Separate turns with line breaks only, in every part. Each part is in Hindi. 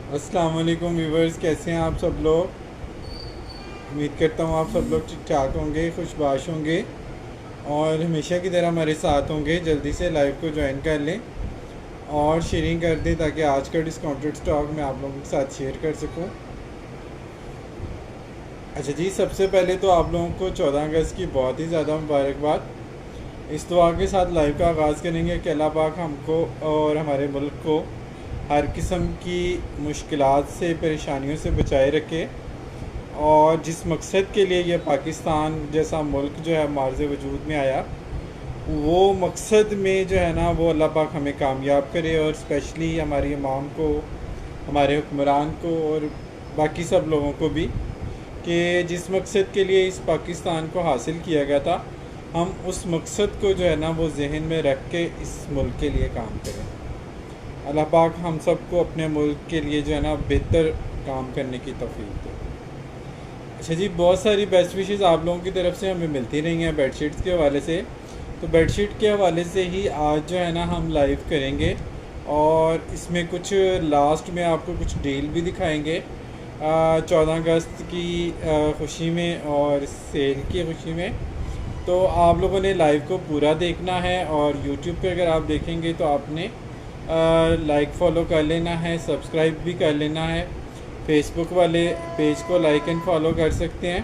अस्सलाम वालेकुम व्यूवर्स, कैसे हैं आप सब लोग। उम्मीद करता हूँ आप सब लोग ठीक ठाक होंगे, खुशबाश होंगे और हमेशा की तरह हमारे साथ होंगे। जल्दी से लाइव को ज्वाइन कर लें और शेयरिंग कर दें ताकि आज का डिस्काउंटेड स्टॉक मैं आप लोगों के साथ शेयर कर सकूँ। अच्छा जी, सबसे पहले तो आप लोगों को 14 अगस्त की बहुत ही ज़्यादा मुबारकबाद। इस दुआ के साथ लाइव का आगाज़ करेंगे कि अल्लाह पाक हमको और हमारे मुल्क को हर किस्म की मुश्किलात से, परेशानियों से बचाए रखे और जिस मकसद के लिए ये पाकिस्तान जैसा मुल्क जो है मार्ज़ वजूद में आया, वो मकसद में जो है ना वो अल्लाह पाक हमें कामयाब करे और स्पेशली हमारी इमाम को, हमारे हुक्मरान को और बाकी सब लोगों को भी, कि जिस मकसद के लिए इस पाकिस्तान को हासिल किया गया था, हम उस मकसद को जो है ना वो जहन में रख के इस मुल्क के लिए काम करें। अल्लाह पाक हम सबको अपने मुल्क के लिए जो है ना बेहतर काम करने की तौफीक दे। अच्छा जी, बहुत सारी बेस्ट विशेस आप लोगों की तरफ से हमें मिलती रही हैं बेडशीट्स के हवाले से। तो बेडशीट के हवाले से ही आज जो है ना हम लाइव करेंगे और इसमें कुछ लास्ट में आपको कुछ डील भी दिखाएंगे 14 अगस्त की खुशी में और सेल की खुशी में। तो आप लोगों ने लाइव को पूरा देखना है और यूट्यूब पे अगर आप देखेंगे तो आपने लाइक फ़ॉलो कर लेना है, सब्सक्राइब भी कर लेना है। फेसबुक वाले पेज को लाइक एंड फॉलो कर सकते हैं।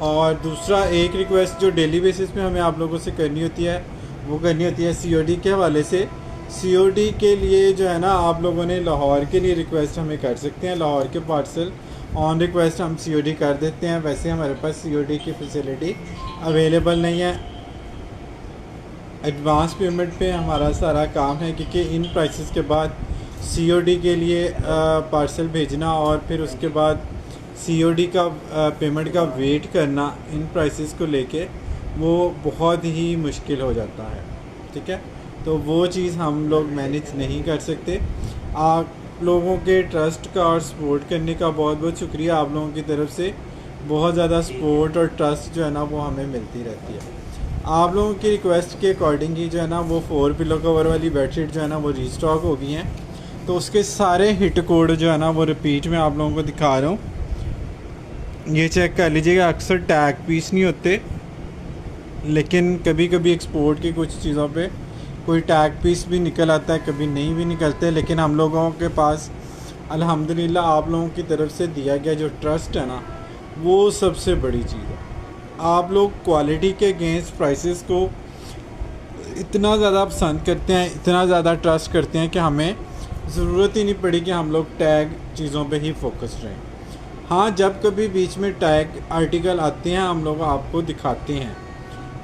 और दूसरा एक रिक्वेस्ट जो डेली बेसिस पे हमें आप लोगों से करनी होती है, वो करनी होती है सीओडी के हवाले से। सीओडी के लिए जो है ना आप लोगों ने लाहौर के लिए रिक्वेस्ट हमें कर सकते हैं। लाहौर के पार्सल ऑन रिक्वेस्ट हम सीओडी कर देते हैं। वैसे हमारे पास सीओडी की फैसिलिटी अवेलेबल नहीं है। एडवांस पेमेंट पे हमारा सारा काम है, क्योंकि इन प्राइसेस के बाद सीओडी के लिए पार्सल भेजना और फिर उसके बाद सीओडी का पेमेंट का वेट करना इन प्राइसेस को लेके वो बहुत ही मुश्किल हो जाता है। ठीक है, तो वो चीज़ हम लोग मैनेज नहीं कर सकते। आप लोगों के ट्रस्ट का और सपोर्ट करने का बहुत बहुत शुक्रिया। आप लोगों की तरफ से बहुत ज़्यादा सपोर्ट और ट्रस्ट जो है ना वो हमें मिलती रहती है। आप लोगों की रिक्वेस्ट के अकॉर्डिंग ही जो है ना वो 4 पिलो कवर वाली बेडशीट जो है ना वो रीस्टॉक हो गई हैं। तो उसके सारे हिट कोड जो है ना वो रिपीट में आप लोगों को दिखा रहा हूँ, ये चेक कर लीजिएगा। अक्सर टैग पीस नहीं होते, लेकिन कभी कभी एक्सपोर्ट की कुछ चीज़ों पे कोई टैग पीस भी निकल आता है, कभी नहीं भी निकलते। लेकिन हम लोगों के पास अल्हम्दुलिल्लाह आप लोगों की तरफ से दिया गया जो ट्रस्ट है ना वो सबसे बड़ी चीज़ है। आप लोग क्वालिटी के अगेंस्ट प्राइसेस को इतना ज़्यादा पसंद करते हैं, इतना ज़्यादा ट्रस्ट करते हैं कि हमें ज़रूरत ही नहीं पड़ी कि हम लोग टैग चीज़ों पे ही फोकस रहें। हाँ, जब कभी बीच में टैग आर्टिकल आते हैं हम लोग आपको दिखाते हैं।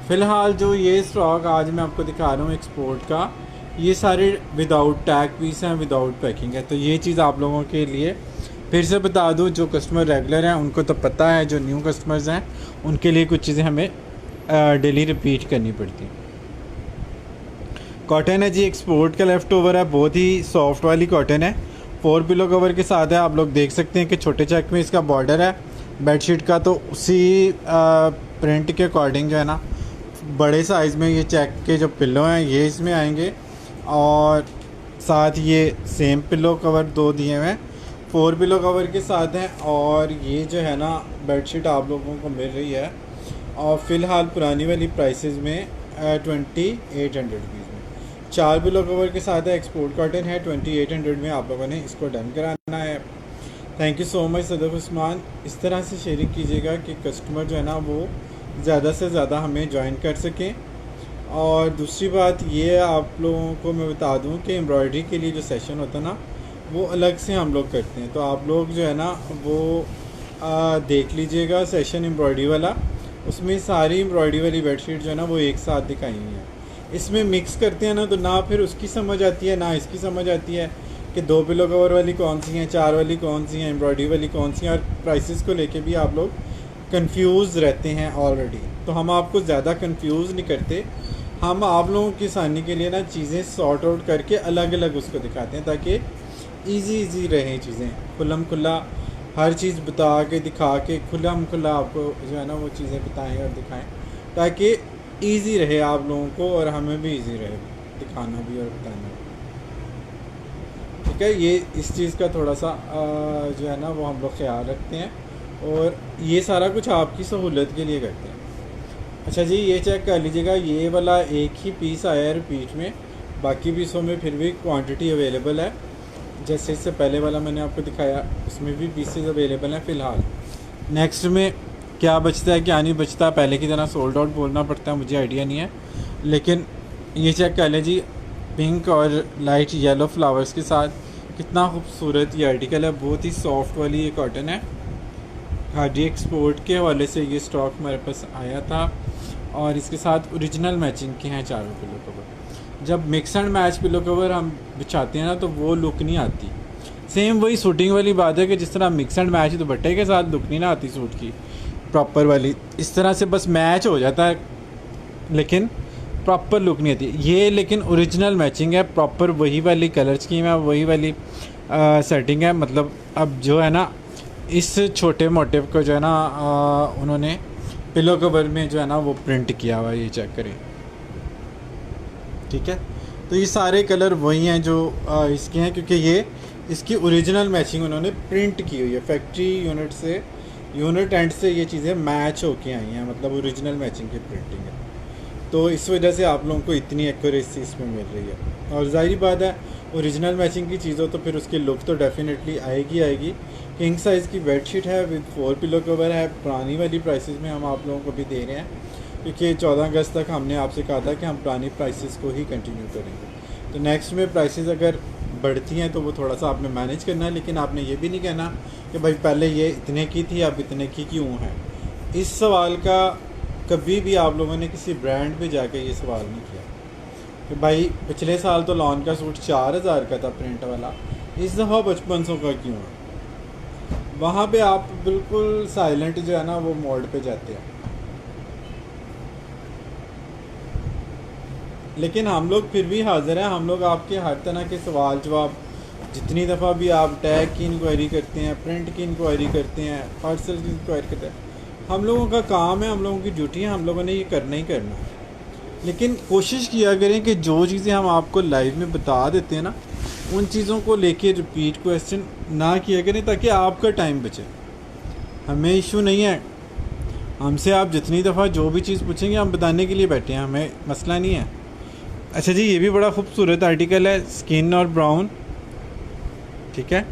फ़िलहाल जो ये स्टॉक आज मैं आपको दिखा रहा हूँ एक्सपोर्ट का, ये सारे विदाउट टैग पीस हैं, विदाउट पैकिंग है। तो ये चीज़ आप लोगों के लिए फिर से बता दूँ, जो कस्टमर रेगुलर हैं उनको तो पता है, जो न्यू कस्टमर्स हैं उनके लिए कुछ चीज़ें हमें डेली रिपीट करनी पड़ती। कॉटन है जी, एक्सपोर्ट का लेफ़्ट ओवर है, बहुत ही सॉफ्ट वाली कॉटन है। 4 पिलो कवर के साथ है। आप लोग देख सकते हैं कि छोटे चेक में इसका बॉर्डर है बेडशीट का, तो उसी प्रिंट के अकॉर्डिंग जो है ना बड़े साइज़ में ये चेक के जो पिलो हैं ये इसमें आएंगे और साथ ये सेम पिलो कवर 2 दिए हुए हैं, 4 पिलो कवर के साथ हैं। और ये जो है ना बेडशीट आप लोगों को मिल रही है और फ़िलहाल पुरानी वाली प्राइसेस में 2800 रुपीज़ में 4 पिलो कवर के साथ है। एक्सपोर्ट कॉटन है, 2800 में आप लोगों ने इसको डन कराना है। Thank you so much Sadaf Usman. इस तरह से शेयरिंग कीजिएगा कि कस्टमर जो है ना वो ज़्यादा से ज़्यादा हमें ज्वाइन कर सकें। और दूसरी बात ये आप लोगों को मैं बता दूं कि एम्ब्रॉयडरी के लिए जो सेशन होता है ना वो अलग से हम लोग करते हैं। तो आप लोग जो है ना वो देख लीजिएगा सेशन एम्ब्रॉयडरी वाला, उसमें सारी एम्ब्रॉयडरी वाली बेडशीट जो है ना वो एक साथ दिखाई हुई है। इसमें मिक्स करते हैं ना तो ना फिर उसकी समझ आती है ना इसकी समझ आती है कि 2 पिलो कवर वाली कौन सी हैं, 4 वाली कौन सी हैं, एम्ब्रॉयडरी वाली कौन सी हैं। और प्राइसेस को लेके भी आप लोग कंफ्यूज रहते हैं ऑलरेडी। तो हम आपको ज़्यादा कंफ्यूज नहीं करते, हम आप लोगों की आसानी के लिए ना चीज़ें सॉर्ट आउट करके अलग अलग उसको दिखाते हैं ताकि इजी रहें चीज़ें। खुल्लम खुल्ला हर चीज़ बता के दिखा के खुल्लम खुल्ला आपको जो है ना वो चीज़ें बताएं और दिखाएं ताकि इजी रहे आप लोगों को और हमें भी इजी रहे दिखाना भी और बताना भी। ठीक है, ये इस चीज़ का थोड़ा सा जो है ना वो हम लोग ख्याल रखते हैं, और ये सारा कुछ आपकी सहूलत के लिए करते हैं। अच्छा जी, ये चेक कर लीजिएगा, ये वाला एक ही पीस आया है रिपीट में, बाकी पीसों में फिर भी क्वांटिटी अवेलेबल है। जैसे इससे पहले वाला मैंने आपको दिखाया, उसमें भी पीसेस अवेलेबल हैं फ़िलहाल। नेक्स्ट में क्या बचता है क्या नहीं बचता, पहले की तरह सोल्ड आउट बोलना पड़ता है, मुझे आइडिया नहीं है। लेकिन ये चेक कर लें जी, पिंक और लाइट येलो फ्लावर्स के साथ कितना खूबसूरत ये आर्टिकल है। बहुत ही सॉफ्ट वाली ये कॉटन है। खादी एक्सपोर्ट के हवाले से ये स्टॉक हमारे पास आया था, और इसके साथ ओरिजिनल मैचिंग के हैं चारों पिलो कवर। जब mix and match pillow cover हम बिछाते हैं ना तो वो लुक नहीं आती। सेम वही सूटिंग वाली बात है कि जिस तरह मिक्स एंड मैच दुपट्टे के साथ लुक नहीं ना आती सूट की प्रॉपर वाली, इस तरह से बस मैच हो जाता है लेकिन प्रॉपर लुक नहीं आती। ये लेकिन ओरिजिनल मैचिंग है, प्रॉपर वही वाली कलर स्कीम है, वही वाली सेटिंग है। मतलब अब जो है ना इस छोटे मोटिव को जो है ना उन्होंने पिलो कवर में जो है ना वो प्रिंट किया हुआ है, ये चेक करें। ठीक है, तो ये सारे कलर वही हैं जो इसके हैं, क्योंकि ये इसकी ओरिजिनल मैचिंग उन्होंने प्रिंट की हुई है। फैक्ट्री यूनिट एंड से ये चीज़ें मैच होके आई हैं, मतलब ओरिजिनल मैचिंग की प्रिंटिंग है। तो इस वजह से आप लोगों को इतनी एक्यूरेसी इसमें मिल रही है। और ज़ाहिर बात है, ओरिजिनल मैचिंग की चीज़ हो तो फिर उसकी लुक तो डेफिनेटली आएगी। किंग साइज़ की बेडशीट है विद 4 पिलो कवर है। पुरानी वाली प्राइसेस में हम आप लोगों को भी दे रहे हैं, क्योंकि 14 अगस्त तक हमने आपसे कहा था कि हम पुरानी प्राइसेस को ही कंटिन्यू करेंगे। तो नेक्स्ट में प्राइसेस अगर बढ़ती हैं तो वो थोड़ा सा आपने मैनेज करना है, लेकिन आपने ये भी नहीं कहना कि भाई पहले ये इतने की थी अब इतने की क्यों है। इस सवाल का कभी भी आप लोगों ने किसी ब्रांड पे जाके ये सवाल नहीं किया कि भाई पिछले साल तो लॉन का सूट 4000 का था प्रिंट वाला, इस दफ़ा 5500 का क्यों है। वहाँ पे आप बिल्कुल साइलेंट जो है ना वो मोड पे जाते हैं। लेकिन हम लोग फिर भी हाजिर हैं, हम लोग आपके हर तरह के सवाल जवाब, जितनी दफ़ा भी आप टैग की इंक्वायरी करते हैं, प्रिंट की इंक्वायरी करते हैं, पार्सल की इंक्वायरी करते हैं, हम लोगों का काम है, हम लोगों की ड्यूटी है, हम लोगों ने ये करना ही करना है। लेकिन कोशिश किया करें कि जो चीज़ें हम आपको लाइव में बता देते हैं ना, उन चीज़ों को लेके रिपीट क्वेश्चन ना किया करें, ताकि आपका टाइम बचे। हमें इशू नहीं है, हमसे आप जितनी दफ़ा जो भी चीज़ पूछेंगे हम बताने के लिए बैठे हैं, हमें मसला नहीं है। अच्छा जी, ये भी बड़ा खूबसूरत आर्टिकल है, स्किन और ब्राउन। ठीक है,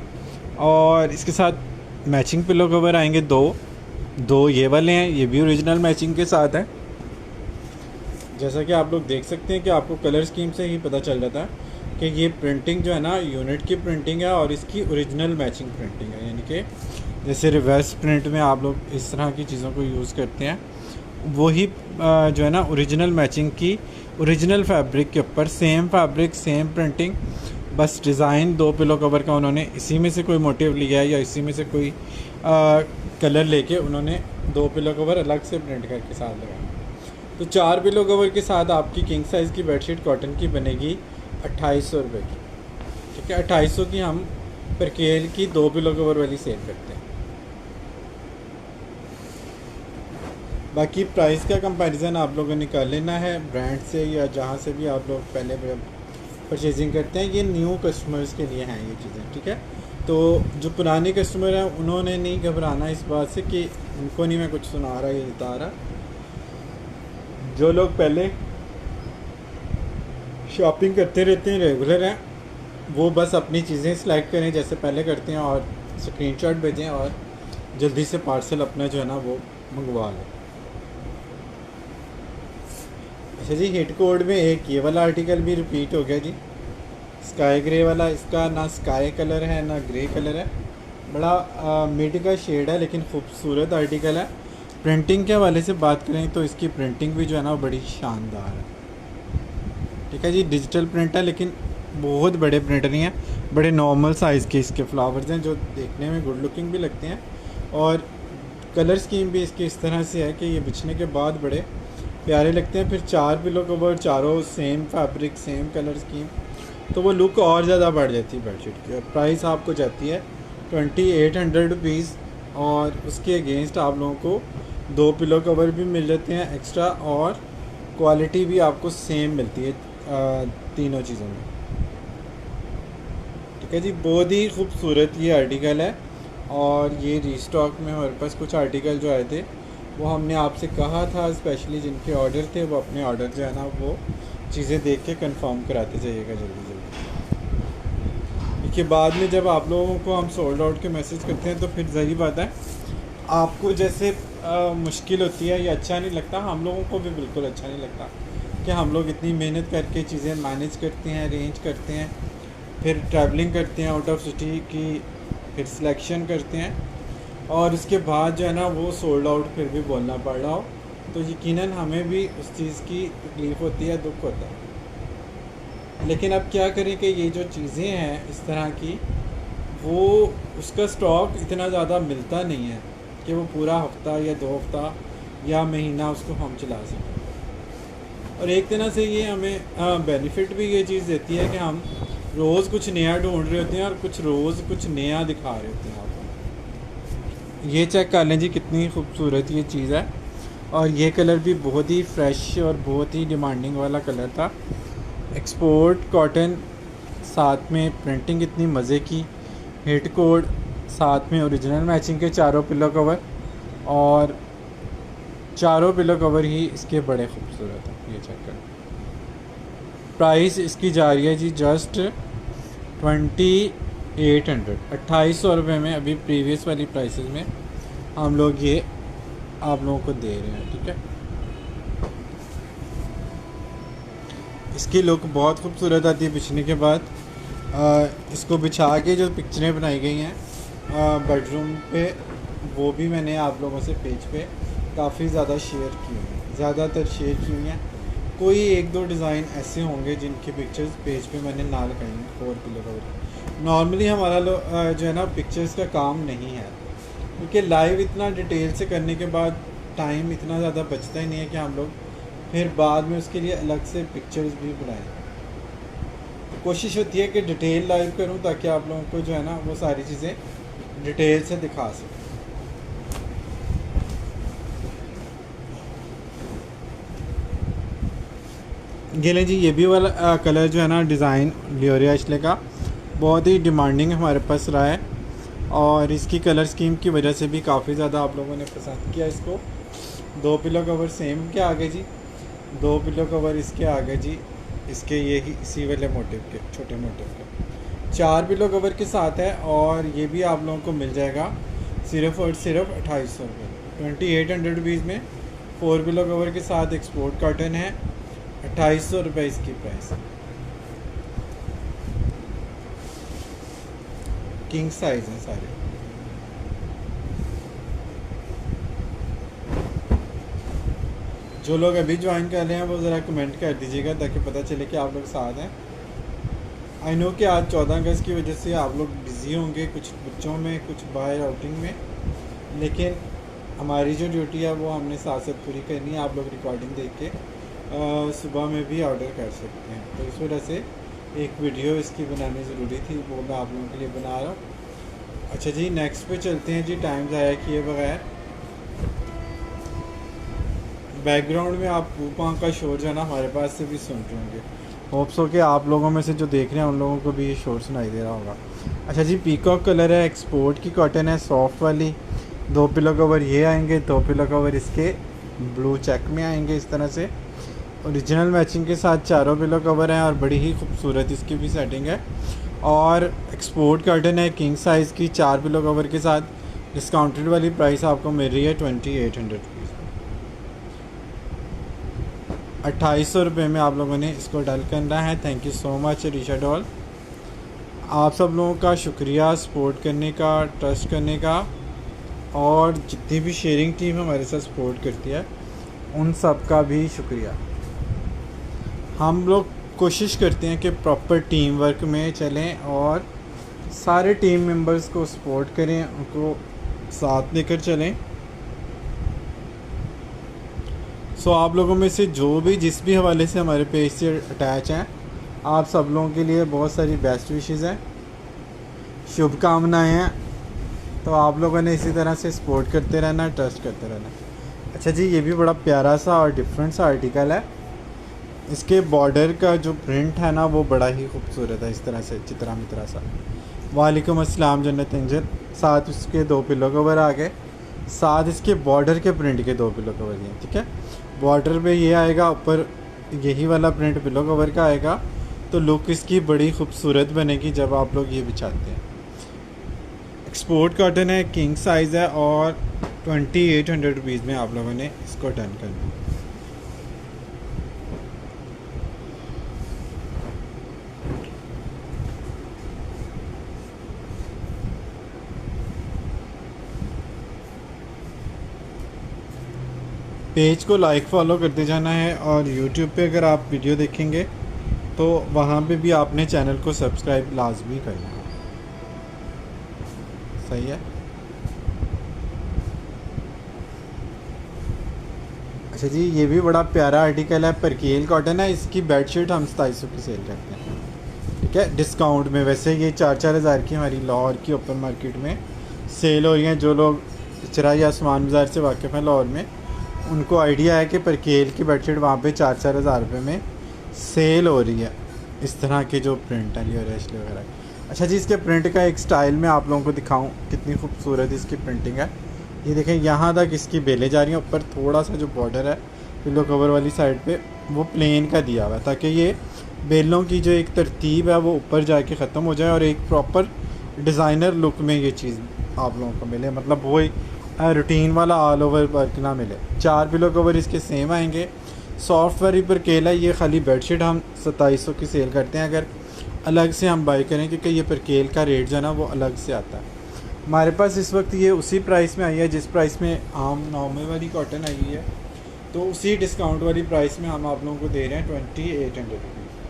और इसके साथ मैचिंग पिलो कवर आएंगे दो ये वाले हैं, ये भी ओरिजिनल मैचिंग के साथ है। जैसा कि आप लोग देख सकते हैं कि आपको कलर स्कीम से ही पता चल जाता है कि ये प्रिंटिंग जो है ना यूनिट की प्रिंटिंग है और इसकी ओरिजिनल मैचिंग प्रिंटिंग है। यानी कि जैसे रिवर्स प्रिंट में आप लोग इस तरह की चीज़ों को यूज़ करते हैं, वही जो है ना ओरिजिनल मैचिंग की ओरिजिनल फैब्रिक के ऊपर सेम फैब्रिक सेम प्रिंटिंग, बस डिज़ाइन 2 पिलो कवर का उन्होंने इसी में से कोई मोटिव लिया है या इसी में से कोई कलर लेके उन्होंने 2 पिलो कवर अलग से प्रिंट करके साथ लगाया। तो 4 पिलो कवर के साथ आपकी किंग साइज़ की बेडशीट कॉटन की बनेगी 2800 रुपये की। ठीक है, 2800 की हम परकेल की 2 पिलो कवर वाली सेल करते हैं। बाकी प्राइस का कंपैरिजन आप लोगों ने कर लेना है ब्रांड से या जहाँ से भी आप लोग पहले परचेजिंग करते हैं। ये न्यू कस्टमर्स के लिए हैं ये चीज़ें। ठीक है, तो जो पुराने कस्टमर हैं उन्होंने नहीं घबराना इस बात से कि उनको नहीं मैं कुछ सुना रहा या बता रहा। जो लोग पहले शॉपिंग करते रहते हैं, रेगुलर हैं, वो बस अपनी चीज़ें सिलेक्ट करें जैसे पहले करते हैं और स्क्रीनशॉट भेजें और जल्दी से पार्सल अपना जो है ना वो मंगवा लें। अच्छा जी, हिट कोड में एक ये वाला आर्टिकल भी रिपीट हो गया जी, स्काई ग्रे वाला। इसका ना स्काई कलर है ना ग्रे कलर है, बड़ा मिड का शेड है, लेकिन खूबसूरत आर्टिकल है। प्रिंटिंग के हवाले से बात करें तो इसकी प्रिंटिंग भी जो है ना बड़ी शानदार है। ठीक है जी, डिजिटल प्रिंट है, लेकिन बहुत बड़े प्रिंट नहीं है, बड़े नॉर्मल साइज़ के इसके फ्लावर्स हैं जो देखने में गुड लुकिंग भी लगते हैं। और कलर स्कीम भी इसकी इस तरह से है कि ये बिछने के बाद बड़े प्यारे लगते हैं। फिर 4 पिलो कवर, चारों same fabric same colour scheme, तो वो लुक और ज़्यादा बढ़ जाती है बेडशीट की। और प्राइस आपको जाती है 2800 रुपीज़, और उसके अगेंस्ट आप लोगों को 2 पिलो कवर भी मिल जाते हैं एक्स्ट्रा, और क्वालिटी भी आपको सेम मिलती है तीनों चीज़ों में। ठीक ठीक है जी, बहुत ही खूबसूरत ये आर्टिकल है। और ये रीस्टॉक में हमारे पास कुछ आर्टिकल जो आए थे वो हमने आपसे कहा था, स्पेशली जिनके ऑर्डर थे वो अपने ऑर्डर जो है ना वो चीज़ें देख के कंफर्म कराते जाइएगा जल्दी जल्दी। इसके बाद में जब आप लोगों को हम सोल्ड आउट के मैसेज करते हैं तो फिर ज़ाहिर बात है आपको जैसे मुश्किल होती है या अच्छा नहीं लगता, हम लोगों को भी बिल्कुल अच्छा नहीं लगता कि हम लोग इतनी मेहनत करके चीज़ें मैनेज करते हैं, अरेंज करते हैं, फिर ट्रैवलिंग करते हैं आउट ऑफ सिटी की, फिर सिलेक्शन करते हैं और उसके बाद जो है ना वो सोल्ड आउट फिर भी बोलना पड़ रहा हो, तो यकीनन हमें भी उस चीज़ की तकलीफ़ होती है, दुख होता है। लेकिन अब क्या करें कि ये जो चीज़ें हैं इस तरह की, वो उसका स्टॉक इतना ज़्यादा मिलता नहीं है कि वो पूरा हफ्ता या 2 हफ्ता या महीना उसको हम चला सकें। और एक तरह से ये हमें बेनिफिट भी ये चीज़ देती है कि हम रोज़ कुछ नया ढूंढ रहे होते हैं और कुछ रोज़ कुछ नया दिखा रहे होते हैं आपको। ये चेक कर लें जी कितनी खूबसूरत ये चीज़ है। और ये कलर भी बहुत ही फ्रेश और बहुत ही डिमांडिंग वाला कलर था। एक्सपोर्ट कॉटन, साथ में प्रिंटिंग इतनी मज़े की, हिट कोड, साथ में ओरिजिनल मैचिंग के चारों पिलो कवर, और चारों पिलो कवर ही इसके बड़े खूबसूरत हैं। ये चेक करें, प्राइस इसकी जा रही है जी जस्ट 2800, 2800 रुपये में। अभी प्रीवियस वाली प्राइसेस में हम लोग ये आप लोगों को दे रहे हैं, ठीक है। इसकी लुक बहुत खूबसूरत आती है बिछने के बाद। इसको बिछा के जो पिक्चरें बनाई गई हैं बेडरूम पे, वो भी मैंने आप लोगों से पेज पे काफ़ी ज़्यादा शेयर की हुई हैं, ज़्यादातर शेयर की हुई हैं। कोई 1-2 डिज़ाइन ऐसे होंगे जिनकी पिक्चर्स पेज पे मैंने ना लगाई हैं 4 किलो कवर। नॉर्मली हमारा जो है ना पिक्चर्स का काम नहीं है, क्योंकि लाइव इतना डिटेल से करने के बाद टाइम इतना ज़्यादा बचता ही नहीं है कि हम लोग फिर बाद में उसके लिए अलग से पिक्चर्स भी बनाएं। तो कोशिश होती है कि डिटेल लाइव करूं ताकि आप लोगों को जो है ना वो सारी चीज़ें डिटेल से दिखा सकें। गेले जी, ये भी वाला कलर जो है ना डिज़ाइन लियोरिया अशले का बहुत ही डिमांडिंग हमारे पास रहा है, और इसकी कलर स्कीम की वजह से भी काफ़ी ज़्यादा आप लोगों ने पसंद किया इसको। 2 पिलो कवर सेम के आगे जी, 2 पिलो कवर इसके आगे जी, इसके यही इसी वाले मोटिव के, छोटे मोटिव के 4 पिलो कवर के साथ है। और ये भी आप लोगों को मिल जाएगा सिर्फ और सिर्फ 2800 रुपये, 2800 रुपीज़ में 4 पिलो कवर के साथ। एक्सपोर्ट कॉटन है, 2800 रुपये इसकी प्राइस। किंग साइज हैं सारे। जो लोग अभी ज्वाइन कर रहे हैं वो ज़रा कमेंट कर दीजिएगा ताकि पता चले कि आप लोग साथ हैं। आई नो कि आज 14 अगस्त की वजह से आप लोग बिज़ी होंगे, कुछ बच्चों में, कुछ बाहर आउटिंग में, लेकिन हमारी जो ड्यूटी है वो हमने साथ साथ पूरी करनी है। आप लोग रिकॉर्डिंग देख के सुबह में भी ऑर्डर कर सकते हैं, तो इस वजह से एक वीडियो इसकी बनानी ज़रूरी थी, वो मैं आप लोगों के लिए बना रहा हूँ। अच्छा जी, नेक्स्ट पे चलते हैं जी, टाइम ज़ाया किए बगैर। बैकग्राउंड में आप पाँव का शोर जो है ना हमारे पास से भी सुन रहे होंगे। होप्स हो कि आप लोगों में से जो देख रहे हैं उन लोगों को भी ये शोर सुनाई दे रहा होगा। अच्छा जी, पीकॉक कलर है, एक्सपोर्ट की कॉटन है, सॉफ्ट वाली। 2 पिलो कवर ये आएंगे, 2 पिलो कवर इसके ब्लू चेक में आएंगे इस तरह से। ओरिजिनल मैचिंग के साथ चारों पिलो कवर हैं और बड़ी ही खूबसूरत इसकी भी सेटिंग है। और एक्सपोर्ट कॉटन है, किंग साइज़ की, 4 पिलो कवर के साथ। डिस्काउंटेड वाली प्राइस आपको मिल रही है 2800 रुपीज़, 2800 रुपये में आप लोगों ने इसको डल करना है। Thank you so much Reesha Doll, आप सब लोगों का शुक्रिया सपोर्ट करने का, ट्रस्ट करने का, और जितनी भी शेयरिंग टीम हमारे साथ सपोर्ट करती है उन सब का भी शुक्रिया। हम लोग कोशिश करते हैं कि प्रॉपर टीम वर्क में चलें और सारे टीम मेंबर्स को सपोर्ट करें, उनको साथ लेकर चलें। सो आप लोगों में से जो भी जिस भी हवाले से हमारे पेज से अटैच हैं, आप सब लोगों के लिए बहुत सारी बेस्ट विशेज़ हैं, शुभकामनाएं हैं। तो आप लोगों ने इसी तरह से सपोर्ट करते रहना, ट्रस्ट करते रहना। अच्छा जी, ये भी बड़ा प्यारा सा और डिफरेंट सा आर्टिकल है। इसके बॉर्डर का जो प्रिंट है ना वो बड़ा ही खूबसूरत है, इस तरह से चित्रा मित्रा सा। वालेकुम अस्सलाम जन्नत एंजल। साथ उसके 2 पिलो कवर आ गए, साथ इसके बॉर्डर के प्रिंट के 2 पिलो कवर हैं, ठीक है। बॉर्डर पे ये आएगा, ऊपर यही वाला प्रिंट पिलो कवर का आएगा, तो लुक इसकी बड़ी खूबसूरत बनेगी जब आप लोग ये बिछाते हैं। एक्सपोर्ट कॉटन है, किंग साइज़ है और 2800 रुपीज़ में आप लोगों ने इसको डन करना है। पेज को लाइक फॉलो करते जाना है और यूट्यूब पे अगर आप वीडियो देखेंगे तो वहाँ पे भी आपने चैनल को सब्सक्राइब लाजमी करना है, सही है। अच्छा जी, ये भी बड़ा प्यारा आर्टिकल है, परकेल कॉटन है। इसकी बेडशीट हम 2700 की सेल करते हैं, ठीक है, डिस्काउंट में। वैसे ये 4-4 हज़ार की हमारी लाहौर की ओपन मार्केट में सेल हो रही हैं। जो लोग चराई आसमान बाज़ार से वाकिफ़ हैं लाहौर में, उनको आइडिया है कि परकेल की बेडशीट वहाँ पे 4-4 हज़ार रुपये में सेल हो रही है। इस तरह के जो प्रिंट है लियो रेशले वगैरह। अच्छा जी, इसके प्रिंट का एक स्टाइल मैं आप लोगों को दिखाऊं, कितनी खूबसूरत इसकी प्रिंटिंग है। ये देखें, यहाँ तक इसकी बेलें जा रही हैं। ऊपर थोड़ा सा जो बॉर्डर है पिलो कवर वाली साइड पे वो प्लेन का दिया हुआ है, ताकि ये बेलों की जो एक तरतीब है वो ऊपर जाके ख़त्म हो जाए और एक प्रॉपर डिज़ाइनर लुक में ये चीज़ आप लोगों को मिले। मतलब वो रूटीन वाला ऑल ओवर वर्क ना मिले। 4 पिलो कवर इसके सेम आएंगे। सॉफ्ट वाली पर केला, ये खाली बेडशीट हम 2700 की सेल करते हैं अगर अलग से हम बाई करें, क्योंकि ये पर केल का रेट जो है ना वो अलग से आता है। हमारे पास इस वक्त ये उसी प्राइस में आई है जिस प्राइस में आम नॉर्मल वाली कॉटन आई हुई है, तो उसी डिस्काउंट वाली प्राइस में हम आप लोगों को दे रहे हैं 2800 rupees.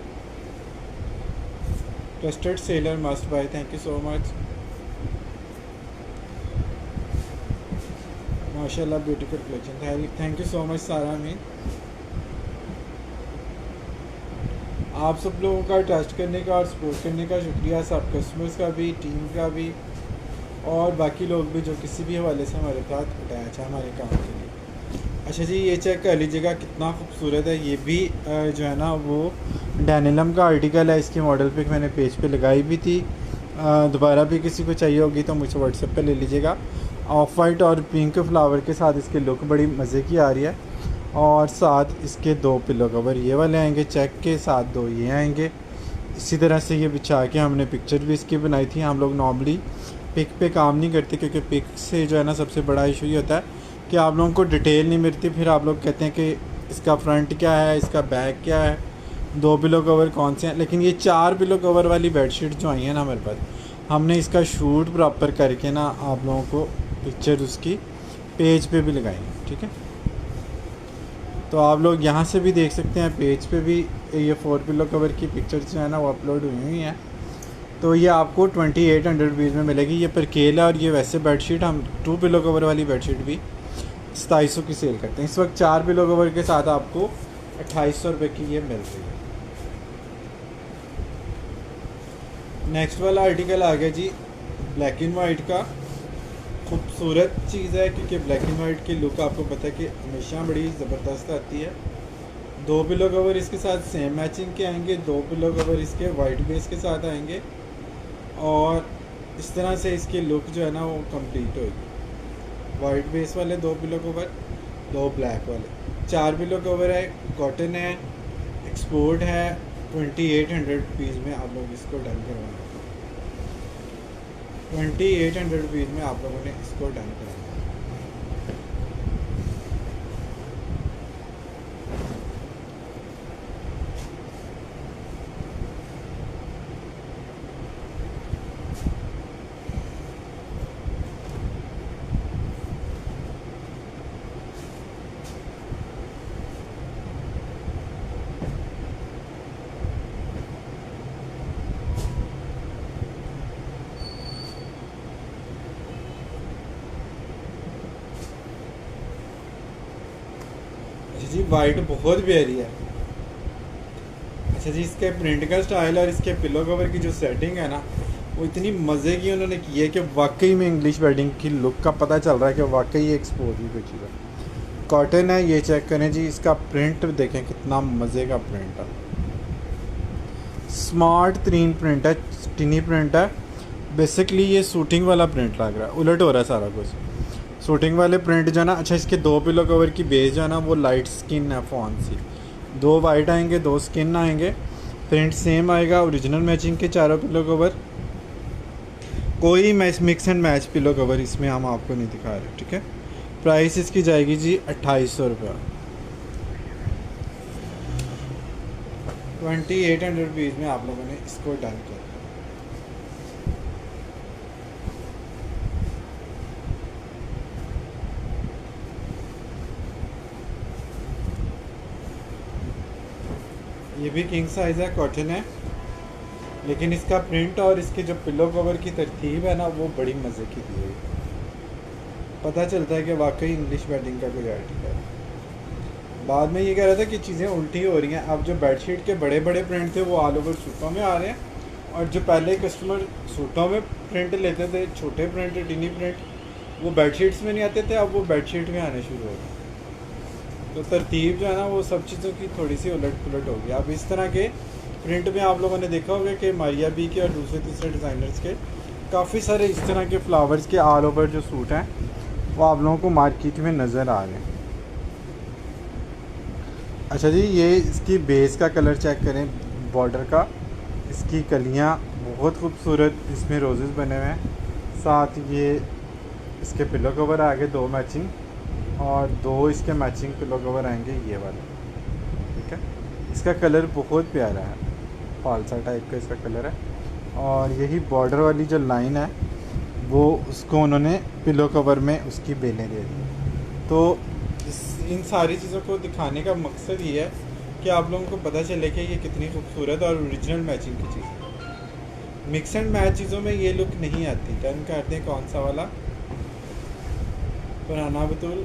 Trusted seller must buy. Thank you so much. माशाल्लाह beautiful collection. Thank you so much Sara Meen. आप सब लोगों का ट्रस्ट करने का और सपोर्ट करने का शुक्रिया, सब कस्टमर्स का भी, टीम का भी और बाकी लोग भी जो किसी भी हवाले से हमारे साथ अटैच है हमारे काम के लिए। अच्छा जी, ये चेक कर लीजिएगा कितना खूबसूरत है। ये भी जो है ना वो डेनिलम का आर्टिकल है। इसकी मॉडल पिक मैंने पेज पे लगाई भी थी। दोबारा भी किसी को चाहिए होगी तो मुझे व्हाट्सएप पे ले लीजिएगा। ऑफ वाइट और पिंक फ्लावर के साथ इसकी लुक बड़ी मज़े की आ रही है। और साथ इसके 2 पिलो कवर ये वाले आएंगे, चेक के साथ 2 ये आएंगे। इसी तरह से ये बिछा के हमने पिक्चर भी इसकी बनाई थी। हम लोग नॉर्मली पिक पे काम नहीं करते, क्योंकि पिक से जो है ना सबसे बड़ा इशू ये होता है कि आप लोगों को डिटेल नहीं मिलती। फिर आप लोग कहते हैं कि इसका फ्रंट क्या है, इसका बैक क्या है, 2 पिलो कवर कौन से हैं। लेकिन ये 4 पिलो कवर वाली बेडशीट जो आई है ना हमारे पास, हमने इसका शूट प्रॉपर करके ना आप लोगों को पिक्चर उसकी पेज पे भी लगाई है, ठीक है। तो आप लोग यहाँ से भी देख सकते हैं, पेज पे भी ये 4 पिलो कवर की पिक्चर्स जो है ना वो अपलोड हुई हैं। तो ये आपको 2800 रुपीज़ में मिलेगी। ये पर केल है और ये वैसे बेडशीट हम 2 पिलो कवर वाली बेडशीट भी 2700 की सेल करते हैं। इस वक्त 4 पिलो कवर के साथ आपको 2800 रुपये की ये मिल रही है। नेक्स्ट वाला आर्टिकल आ गया जी ब्लैक एंड वाइट का। खूबसूरत चीज़ है क्योंकि ब्लैक एंड वाइट की लुक आपको पता है कि हमेशा बड़ी ज़बरदस्त आती है। 2 पिलो कवर इसके साथ सेम मैचिंग के आएंगे, 2 पिलो कवर इसके वाइट बेस के साथ आएंगे और इस तरह से इसकी लुक जो है ना वो कंप्लीट होगी। वाइट बेस वाले 2 पिलो कवर, 2 ब्लैक वाले। 4 पिलो कवर है, कॉटन है, एक्सपोर्ट है। 2800 रुपीज़ में आप लोग इसको डन करवाएंगे। 2800 रुपीज़ में आप लोगों ने इसको डन करवाना। जी वाइट बहुत प्यारी है। अच्छा जी, इसके प्रिंट का स्टाइल और इसके पिलो कवर की जो सेटिंग है ना वो इतनी मज़े की उन्होंने की है कि वाकई में इंग्लिश वेडिंग की लुक का पता चल रहा है कि वाकई ये एक्सपोर्ट ही कोई चीज़ है। कॉटन है, ये चेक करें जी, इसका प्रिंट देखें कितना मज़े का प्रिंट है, स्मार्ट तरीन प्रिंट है, टिनी प्रिंट है। बेसिकली ये सूटिंग वाला प्रिंट लग रहा है, उलट हो रहा है सारा कुछ। सूटिंग वाले प्रिंट जो है ना, अच्छा इसके 2 पिलो कवर की बेस जो है ना वो लाइट स्किन है, फॉन सी, 2 वाइट आएंगे, 2 स्किन आएंगे, प्रिंट सेम आएगा, ओरिजिनल मैचिंग के चारों पिलो कवर, कोई mix and match pillow cover इसमें हम आपको नहीं दिखा रहे, ठीक है। प्राइस इसकी जाएगी जी 2800 रुपया, 2800 रुपीज़ में आप लोगों ने इसको डन किया। ये भी किंग साइज़ है, कॉटन है, लेकिन इसका प्रिंट और इसके जो पिलो कवर की तरतीब है ना वो बड़ी मज़े की दी है। पता चलता है कि वाकई इंग्लिश बेडिंग का कोई आर्टिकल है। बाद में ये कह रहा था कि चीज़ें उल्टी हो रही हैं, अब जो बेडशीट के बड़े बड़े प्रिंट थे वो ऑल ओवर सूटों में आ रहे हैं, और जो पहले कस्टमर सूटों में प्रिंट लेते थे, छोटे प्रिंट, टिनी प्रिंट, वो बेडशीट्स में नहीं आते थे, अब वो बेडशीट में आने शुरू हो गए। तो तरतीब जो है ना वो सब चीज़ों की थोड़ी सी उलट पुलट हो गई। अब इस तरह के प्रिंट में आप लोगों ने देखा होगा कि मारिया बी के और दूसरे तीसरे डिज़ाइनर्स के काफ़ी सारे इस तरह के फ्लावर्स के ऑल ओवर जो सूट हैं वो आप लोगों को मार्केट में नज़र आ रहे हैं। अच्छा जी, ये इसकी बेस का कलर चेक करें, बॉर्डर का, इसकी कलियाँ बहुत खूबसूरत, इसमें रोजेस बने हुए हैं, साथ ये इसके पिलो कवर आगे 2 मैचिंग, और 2 इसके मैचिंग पिलो कवर आएंगे ये वाले, ठीक है। इसका कलर बहुत प्यारा है, फालसा टाइप का इसका कलर है, और यही बॉर्डर वाली जो लाइन है वो उसको उन्होंने पिलो कवर में उसकी बेलें दे दी। तो इन सारी चीज़ों को दिखाने का मकसद ये है कि आप लोगों को पता चले कि ये कितनी खूबसूरत और ओरिजिनल मैचिंग की चीज़ है। मिक्स एंड मैच चीज़ों में ये लुक नहीं आती। टर्न करते हैं कौन सा वाला, फरहाना बतूल,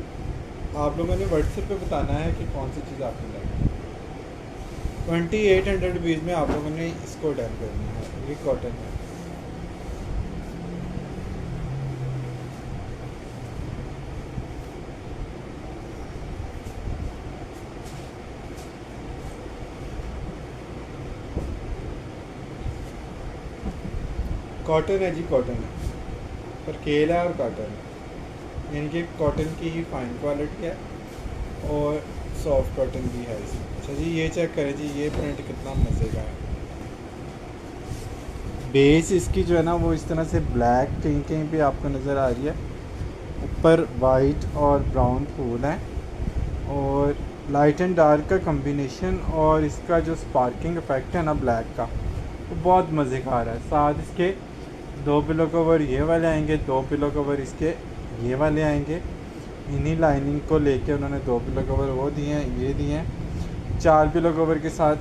आप लोगों ने व्हाट्सएप पे बताना है कि कौन सी चीज़ आपको लगी। 2800 रुपीज़ में आप लोगों ने इसको डन करना है। ये कॉटन है, कॉटन है जी, कॉटन है, पर केल है और कॉटन है, यानी कि कॉटन की ही फाइन क्वालिटी है और सॉफ्ट कॉटन भी है इसमें। अच्छा जी, ये चेक करें जी, ये प्रिंट कितना मज़े का है। बेस इसकी जो है ना वो इस तरह से ब्लैक कहीं कहीं पे आपको नज़र आ रही है, ऊपर वाइट और ब्राउन फूल है, और लाइट एंड डार्क का कम्बिनेशन, और इसका जो स्पार्किंग इफेक्ट है ना ब्लैक का, वो बहुत मज़े का आ रहा है। साथ इसके 2 पिलो कवर ये वाले आएंगे, 2 पिलो कवर इसके ये वाले आएंगे, इन्हीं लाइनिंग को लेके उन्होंने 2 पिलो कवर वो दिए हैं, ये दिए हैं। 4 पिलो कवर के साथ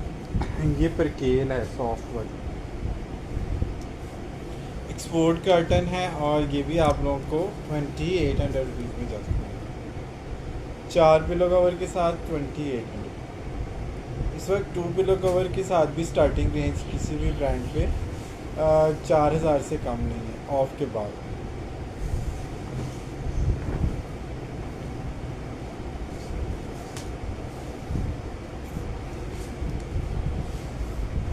ये परकेल है, सॉफ्ट वाली एक्सपोर्ट कर्टन है, और ये भी आप लोगों को 2800 रुपीज़ में जा सकता है। 4 पिलो कवर के साथ 2800। इस वक्त 2 पिलो कवर के साथ भी स्टार्टिंग रेंज किसी भी ब्रांड पे 4000 से कम नहीं है ऑफ के बाद।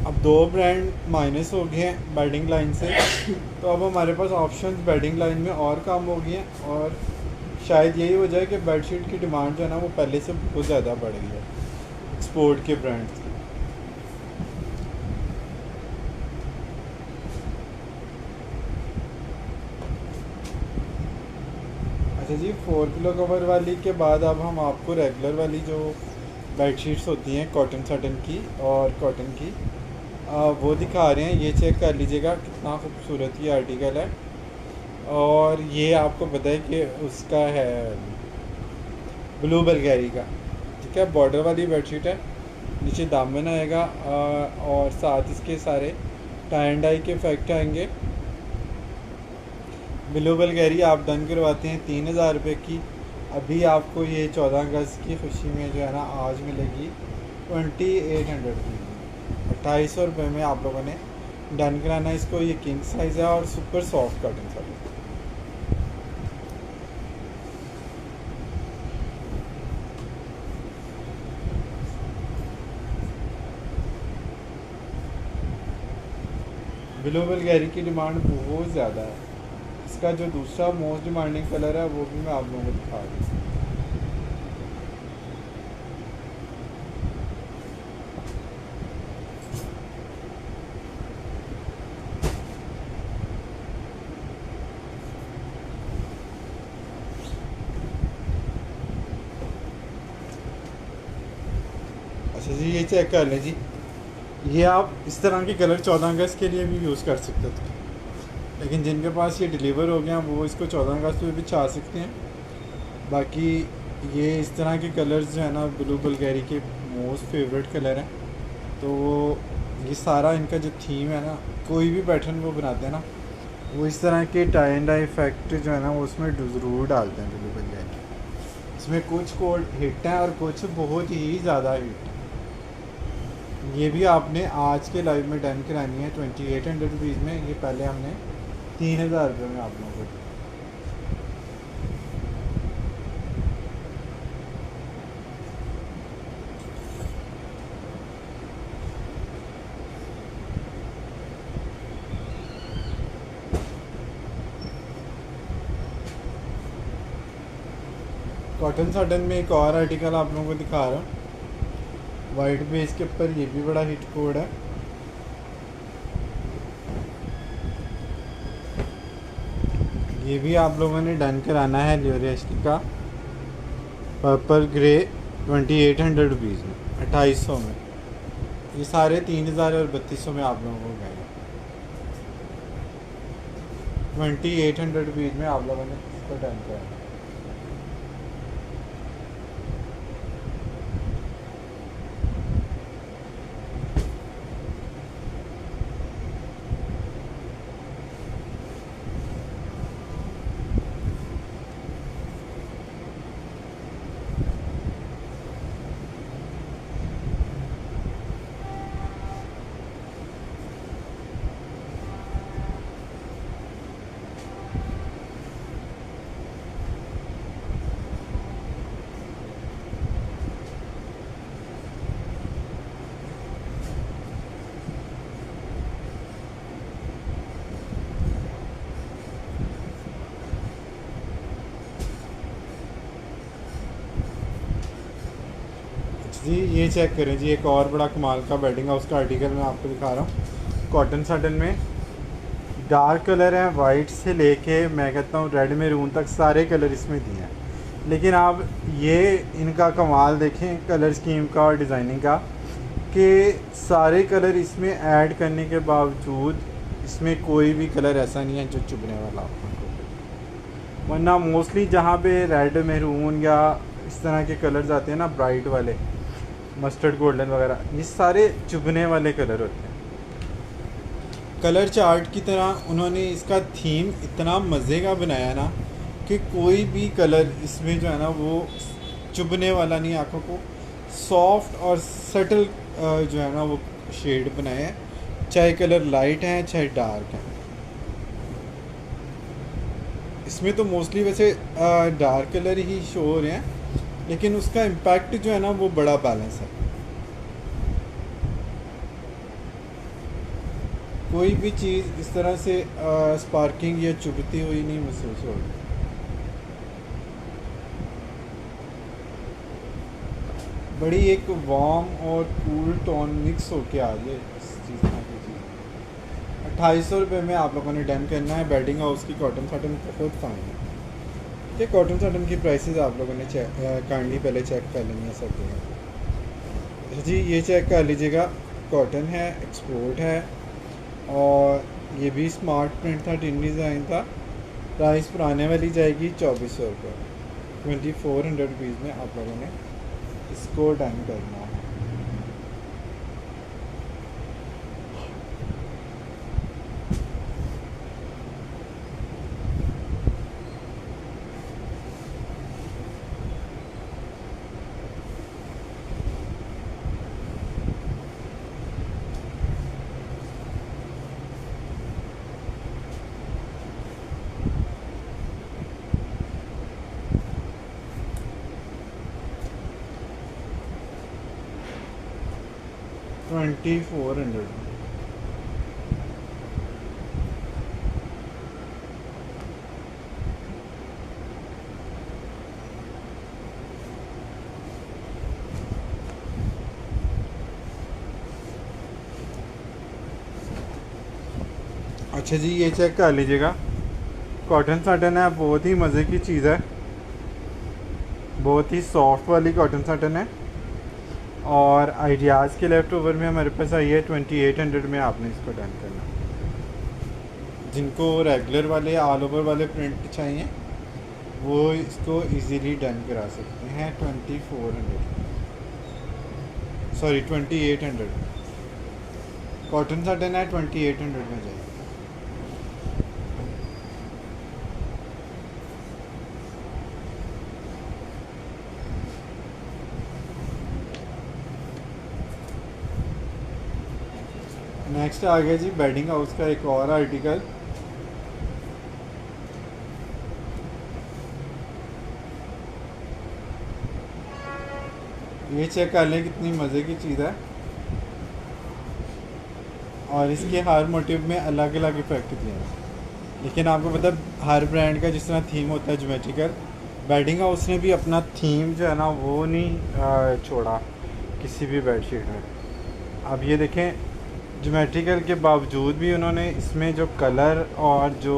अब 2 ब्रांड माइनस हो गए हैं बेडिंग लाइन से, तो अब हमारे पास ऑप्शंस बेडिंग लाइन में और कम हो गई हैं, और शायद यही वजह है कि बेडशीट की डिमांड जो है ना वो पहले से बहुत ज़्यादा बढ़ गई है एक्सपोर्ट के ब्रांड से। अच्छा जी, 4 पिलो कवर वाली के बाद अब हम आपको रेगुलर वाली जो बेडशीट्स होती हैं कॉटन सटन की और कॉटन की वो दिखा रहे हैं। ये चेक कर लीजिएगा कितना खूबसूरत ये आर्टिकल है, और ये आपको पता है कि उसका है ब्लू बल्गेरी का, ठीक है। बॉर्डर वाली बेडशीट है, नीचे दामन आएगा, और साथ इसके सारे टाई एंड डाई के इफेक्ट आएंगे। ब्लू बल्गेरी आप डन करवाते हैं 3000 रुपये की, अभी आपको ये 14 अगस्त की खुशी में जो है ना आज मिलेगी 2800 रुपये, 2800 रुपये में आप लोगों ने डन कराना इसको। ये किंग साइज़ है और super soft cotton sari. Blue Bulgari की डिमांड बहुत ज़्यादा है। इसका जो दूसरा मोस्ट डिमांडिंग कलर है वो भी मैं आप लोगों को दिखा दूँ। अच्छा जी, ये चेक कर लें जी। ये आप इस तरह के कलर 14 अगस्त के लिए भी यूज़ कर सकते थे, लेकिन जिनके पास ये डिलीवर हो गया वो इसको 14 अगस्त में भी चाह सकते हैं। बाकी ये इस तरह के कलर्स जो है ना ब्लू बल्गेरी के मोस्ट फेवरेट कलर हैं। तो ये सारा इनका जो थीम है ना, कोई भी पैटर्न वो बनाते हैं ना, वो इस तरह के टाई एंड डाई इफेक्ट जो है ना वो उसमें ज़रूर डालते हैं ब्लू बल्गेरी। इसमें कुछ कोड हिट हैं और कुछ बहुत ही ज़्यादा हिट हैं। ये भी आपने आज के लाइव में डन करानी है 2800 रुपीज़ में। ये पहले हमने 3000 रुपये में आप लोगों को। कॉटन साटन में एक और आर्टिकल आप लोगों को दिखा रहा हूँ, वाइट बेस के ऊपर। ये भी बड़ा हिट कोड है। ये भी आप लोगों ने डन कराना है लियोरेस्ट का पर्पल ग्रे 2800 रुपीज़ में, 2800 में। ये सारे 3000 और 3200 में आप लोगों को गए। 2800 रुपीज़ में आप लोगों ने इसको डन कराना। जी ये चेक करें जी, एक और बड़ा कमाल का बेडिंग हाउस का आर्टिकल मैं आपको दिखा रहा हूँ। कॉटन साटन में डार्क कलर हैं, वाइट से लेके मैं कहता हूँ रेड मैरून तक सारे कलर इसमें दिए हैं। लेकिन आप ये इनका कमाल देखें कलर स्कीम का और डिज़ाइनिंग का, कि सारे कलर इसमें ऐड करने के बावजूद इसमें कोई भी कलर ऐसा नहीं है जो चुभने वाला आपको। वरना मोस्टली जहाँ पे रेड मैरून या इस तरह के कलर्स आते हैं ना, ब्राइट वाले, मस्टर्ड गोल्डन वगैरह, ये सारे चुभने वाले कलर होते हैं। कलर चार्ट की तरह उन्होंने इसका थीम इतना मज़े का बनाया ना कि कोई भी कलर इसमें जो है ना वो चुभने वाला नहीं। आँखों को सॉफ्ट और सटल जो है ना वो शेड बनाए हैं, चाहे कलर लाइट हैं चाहे डार्क हैं। इसमें तो मोस्टली वैसे डार्क कलर ही शो हो रहे हैं, लेकिन उसका इम्पैक्ट जो है ना वो बड़ा बैलेंस है। कोई भी चीज़ इस तरह से स्पार्किंग या चुभती हुई नहीं महसूस होगी। बड़ी एक वार्म और कूल टोन मिक्स होके आ जाए इस चीज़ की चीज़। 2800 रुपये में आप लोगों ने डन करना है। बेडिंग हाउस की कॉटन साटन बहुत फाइन है। ये कॉटन साटन की प्राइसेस आप लोगों ने काइंडली पहले चेक कर लेनी है सब जगह जी। ये चेक कर लीजिएगा, कॉटन है, एक्सपोर्ट है, और ये भी स्मार्ट प्रिंट था, टिन डिज़ाइन था। प्राइस पुराने वाली जाएगी 2400 रुपये। 2400 रुपीज़ में आप लोगों ने इसको डन करना है। $2400। अच्छा जी, ये चेक कर लीजिएगा, कॉटन साटन है, बहुत ही मज़े की चीज़ है, बहुत ही सॉफ्ट वाली कॉटन साटन है। और आइडियाज़ के लेफ़्ट ओवर में हमारे पास आई है 2800 में। आपने इसको डन करना। जिनको रेगुलर वाले ऑल ओवर वाले प्रिंट चाहिए वो इसको इजीली डन करा सकते हैं। 2400, सॉरी 2800, कॉटन साटन है 2800 में जाएगी। नेक्स्ट आ गया जी बेडिंग हाउस का एक और आर्टिकल। ये चेक कर लें कितनी मज़े की चीज़ है, और इसके हर मोटिव में अलग अलग इफेक्ट दिए हैं। लेकिन आपको पता है हर ब्रांड का जिस तरह थीम होता है ज्योमेट्रिकल, बेडिंग हाउस ने भी अपना थीम जो है ना वो नहीं छोड़ा किसी भी बेडशीट में। अब ये देखें, ज्योमेट्रिकल के बावजूद भी उन्होंने इसमें जो कलर और जो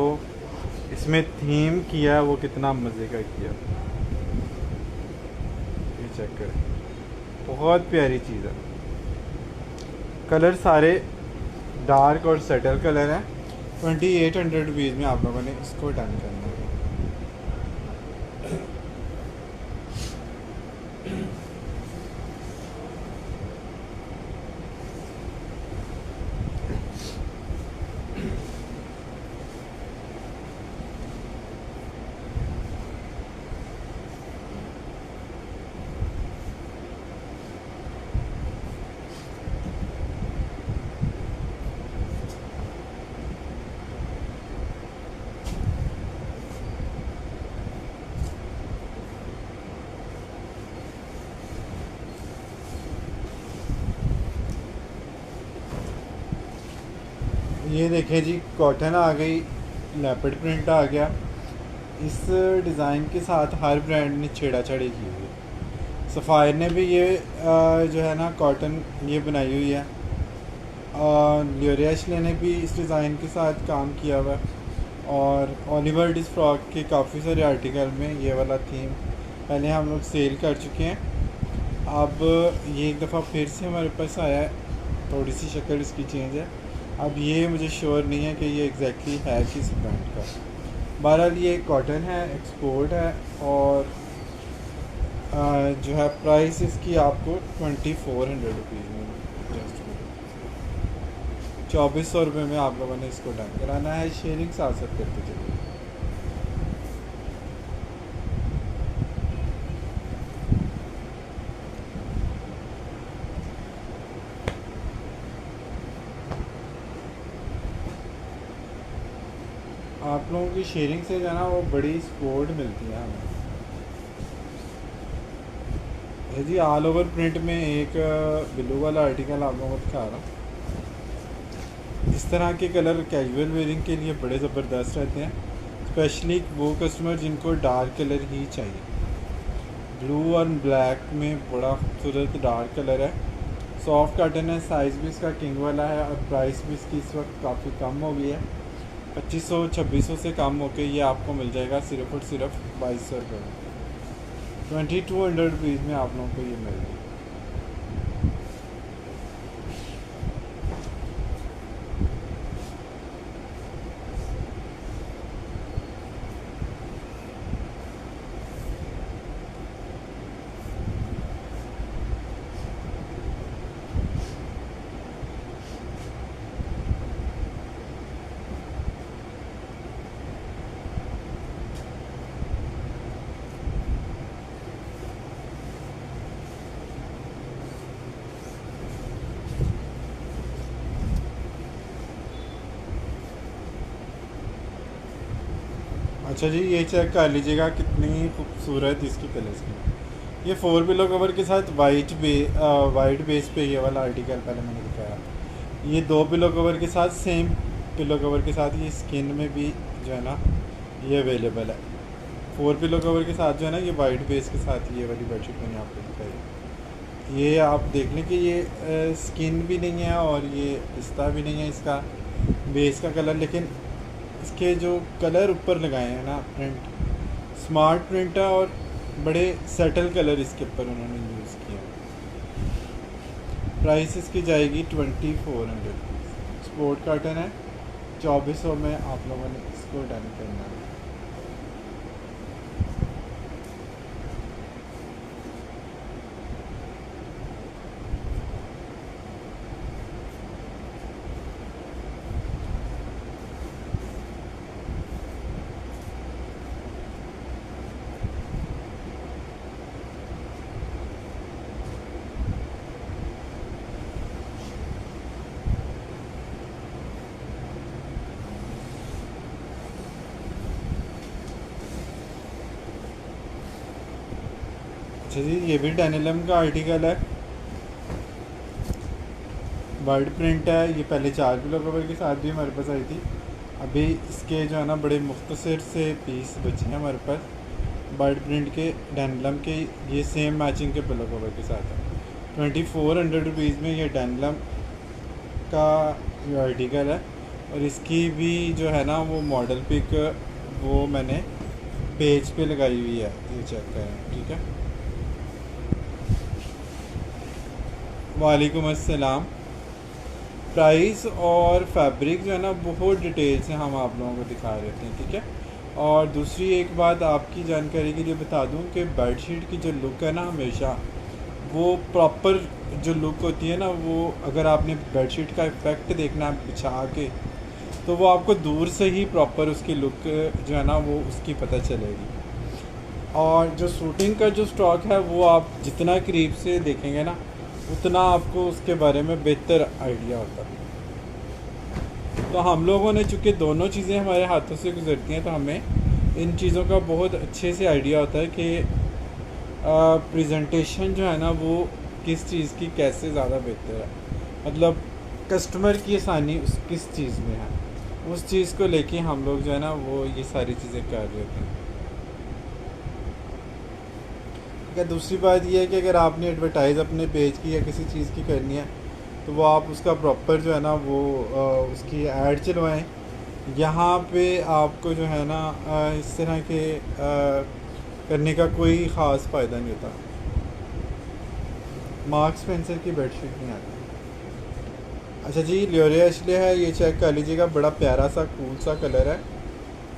इसमें थीम किया वो कितना मज़े का किया। ये चेक करें, बहुत प्यारी चीज़ है। कलर सारे डार्क और सेटल कलर हैं। 2800 रुपीज़ में आप लोगों ने इसको डन करना है। ये देखें जी, कॉटन आ गई, लेपर्ड प्रिंट आ गया। इस डिज़ाइन के साथ हर ब्रांड ने छेड़ाछाड़ी की हुई है। सफ़ायर ने भी ये जो है ना कॉटन ये बनाई हुई है, और लियोरियशले ने भी इस डिज़ाइन के साथ काम किया हुआ है। और ओलिवर डिस फ्रॉक के काफ़ी सारे आर्टिकल में ये वाला थीम पहले हम लोग सेल कर चुके हैं। अब ये एक दफ़ा फिर से हमारे पास आया है, थोड़ी सी शक्ल इसकी चेंज है। अब ये मुझे श्योर नहीं है कि ये एग्जैक्टली है किस ब्रांड का। बहरहाल ये कॉटन है, एक्सपोर्ट है, और जो है प्राइस इसकी आपको 2400 रुपीज़ में, जस्ट 2400 रुपये में आप लोगों ने इसको डन कराना है। शेयरिंग साथ साथ करते चलिए। आप लोगों की शेयरिंग से जो है ना वो बड़ी सपोर्ट मिलती है हमें। ये जी ऑल ओवर प्रिंट में एक ब्लू वाला आर्टिकल आप लोगों को दिखा रहा हूँ। इस तरह के कलर कैजुअल वेयरिंग के लिए बड़े ज़बरदस्त रहते हैं, स्पेशली वो कस्टमर जिनको डार्क कलर ही चाहिए। ब्लू और ब्लैक में बड़ा खूबसूरत डार्क कलर है, सॉफ्ट कॉटन है, साइज़ भी इसका किंग वाला है, और प्राइस भी इसकी इस वक्त काफ़ी कम हो गई है। 2500-2600 से कम होके ये आपको मिल जाएगा सिर्फ और सिर्फ 2200 रुपये में। 2200 रुपीज़ में आप लोगों को ये मिल जाएगा। अच्छा जी, ये चेक कर लीजिएगा कितनी खूबसूरत इसकी कलर स्कीम। ये 4 पिलो कवर के साथ वाइट बेस पे ये वाला आर्टिकल पहले मैंने दिखाया। ये 2 पिलो कवर के साथ, सेम पिलो कवर के साथ ये स्किन में भी जो है ना ये अवेलेबल है। 4 पिलो कवर के साथ जो है ना ये वाइट बेस के साथ ये वाली बेडशीट मैंने आपको दिखाई। ये आप देख लें कि ये स्किन भी नहीं है और ये पिस्ता भी नहीं है इसका, बेस का कलर, लेकिन इसके जो कलर ऊपर लगाए हैं ना, प्रिंट स्मार्ट प्रिंट है और बड़े सेटल कलर इसके ऊपर उन्होंने यूज़ किया। प्राइस इसकी जाएगी 2400। स्पोर्ट कार्टन है, 2400 में आप लोगों ने इसको डन करना है। अच्छा जी, ये भी डेनिलम का आर्टिकल है, बर्ड प्रिंट है। ये पहले 4 किलो कवर के साथ भी हमारे पास आई थी। अभी इसके जो है ना बड़े मुख्तसर से पीस बचे हैं हमारे पास बर्ड प्रिंट के, डेनिलम के। ये सेम मैचिंग के पिलो कवर के साथ है। 2400 में ये डेनिलम का जो आर्टिकल है। और इसकी भी जो है ना वो मॉडल पिक वो मैंने पेज पे लगाई हुई है, ये चेक करें, ठीक है। वालेकुम अस्सलाम। प्राइस और फैब्रिक जो है ना बहुत डिटेल से हम आप लोगों को दिखा रहे थे, ठीक है। और दूसरी एक बात आपकी जानकारी के लिए बता दूं कि बेडशीट की जो लुक है ना, हमेशा वो प्रॉपर जो लुक होती है ना, वो अगर आपने बेडशीट का इफ़ेक्ट देखना है बिछा के, तो वो आपको दूर से ही प्रॉपर उसकी लुक जो है ना वो उसकी पता चलेगी। और जो शूटिंग का जो स्टॉक है वो आप जितना करीब से देखेंगे ना, उतना आपको उसके बारे में बेहतर आइडिया होता है। तो हम लोगों ने चूँकि दोनों चीज़ें हमारे हाथों से गुजरती हैं, तो हमें इन चीज़ों का बहुत अच्छे से आइडिया होता है कि प्रेजेंटेशन जो है ना वो किस चीज़ की कैसे ज़्यादा बेहतर है, मतलब कस्टमर की आसानी उस किस चीज़ में है, उस चीज़ को लेके हम लोग जो है ना वो ये सारी चीज़ें कर रहे होते हैं। ठीक है। दूसरी बात ये है कि अगर आपने एडवर्टाइज़ अपने पेज की या किसी चीज़ की करनी है, तो वो आप उसका प्रॉपर जो है ना वो उसकी ऐड चलवाएं। यहाँ पे आपको जो है ना इस तरह के करने का कोई ख़ास फ़ायदा नहीं होता। मार्क्स स्पेंसर की बेडशीट नहीं आती। अच्छा जी, लियोरिया एशले है, ये चेक कर लीजिएगा, बड़ा प्यारा सा कूल सा कलर है।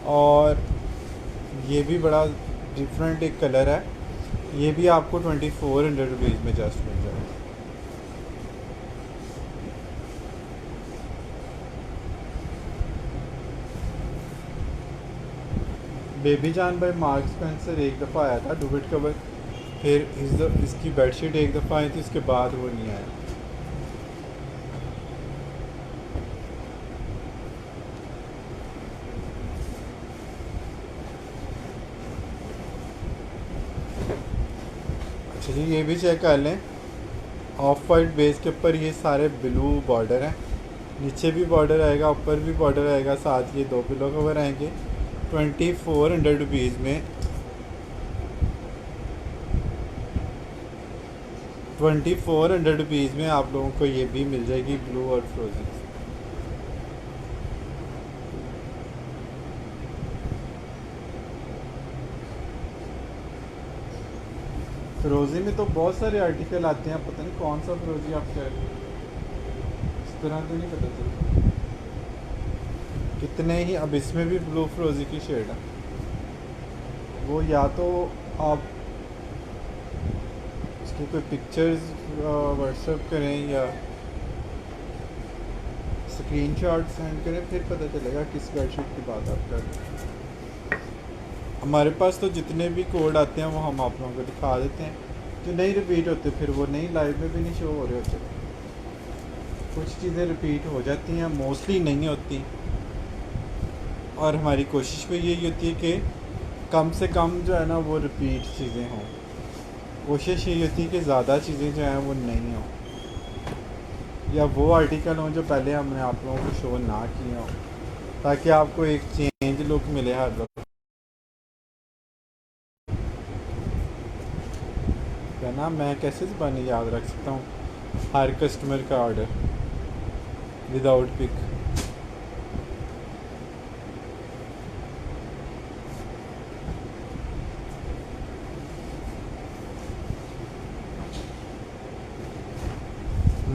और ये भी बड़ा डिफरेंट एक कलर है। ये भी आपको 2400 में जस्ट मिल जाएगा। बेबी जान बाय मार्क्स स्पेंसर एक दफ़ा आया था डुबेट कवर, फिर इसकी बेडशीट एक दफ़ा आई थी, उसके बाद वो नहीं आया। अच्छा जी, ये भी चेक कर लें। ऑफ वाइट बेस के ऊपर ये सारे ब्लू बॉर्डर हैं, नीचे भी बॉर्डर आएगा, ऊपर भी बॉर्डर आएगा, साथ ये 2 पिलो कवर आएंगे 2400 में। 2400 में आप लोगों को ये भी मिल जाएगी ब्लू और फ्रोजन। फिरोजी में तो बहुत सारे आर्टिकल आते हैं, पता नहीं कौन सा फिरोजी आप कह रहे हैं, इस तरह तो नहीं पता चलता। कितने ही, अब इसमें भी ब्लू फिरोजी की शेड है, वो या तो आप उसकी कोई पिक्चर्स व्हाट्सएप करें या स्क्रीनशॉट सेंड करें, फिर पता चलेगा किस बेडशीट की बात आप कर रहे हैं। हमारे पास तो जितने भी कोड आते हैं वो हम आप लोगों को दिखा देते हैं, जो नहीं रिपीट होते फिर वो नहीं लाइव में भी नहीं शो हो रहे होते। कुछ चीज़ें रिपीट हो जाती हैं, मोस्टली नहीं होती। और हमारी कोशिश भी यही होती है कि कम से कम जो है ना वो रिपीट चीज़ें हों। कोशिश यही होती है कि ज़्यादा चीज़ें जो हैं वो नहीं हों, या वो आर्टिकल हों जो पहले हमने आप लोगों को शो ना किए हों, ताकि आपको एक चेंज लुक मिले हर वक्त। है ना, मैं कैसे ज़बानी याद रख सकता हूँ हर कस्टमर का ऑर्डर विदाउट पिक।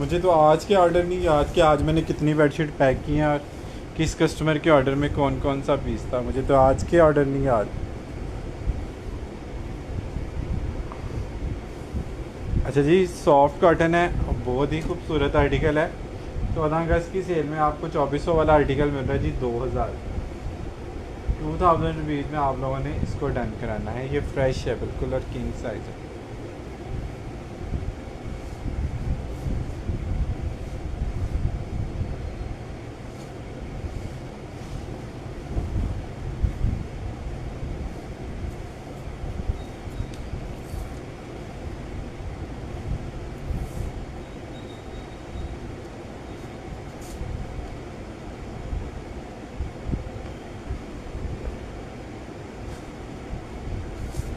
मुझे तो आज के ऑर्डर नहीं याद कि आज मैंने कितनी बेडशीट पैक की हैं और किस कस्टमर के ऑर्डर में कौन कौन सा पीस था। मुझे तो आज के ऑर्डर नहीं याद। अच्छा जी, सॉफ्ट कॉटन है, बहुत ही खूबसूरत आर्टिकल है। 14 अगस्त की सेल में आपको 2400 वाला आर्टिकल मिल रहा है जी 2000 रुपीज़ में आप लोगों ने इसको डन कराना है। ये फ्रेश है बिल्कुल और किंग साइज है।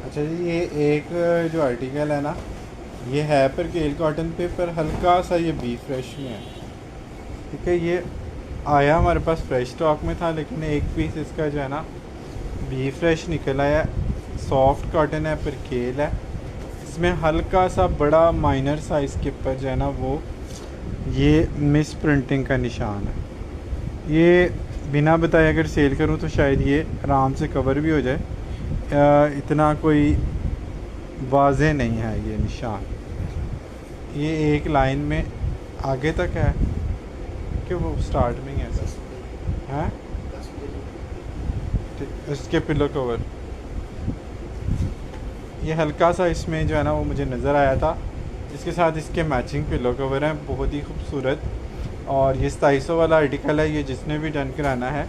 अच्छा जी, ये एक जो आर्टिकल है ना, ये है पर केल कॉटन पे, पर हल्का सा ये बी फ्रेश में है। ठीक है, ये आया हमारे पास फ्रेश स्टॉक में था, लेकिन एक पीस इसका जो है ना बी फ्रेश निकल आया। सॉफ्ट कॉटन है पर केल है। इसमें हल्का सा बड़ा माइनर साइज़ के ऊपर जो है ना वो ये मिस प्रिंटिंग का निशान है। ये बिना बताए अगर सेल करूं तो शायद ये आराम से कवर भी हो जाए। इतना कोई वाज़े नहीं है ये निशान। ये एक लाइन में आगे तक है कि वो स्टार्ट में ही है सर? हैं इसके पिलो कवर, ये हल्का सा इसमें जो है ना वो मुझे नज़र आया था। इसके साथ इसके मैचिंग पिलो कवर हैं, बहुत ही खूबसूरत। और ये 2700 वाला आर्टिकल है। ये जिसने भी डन कराना है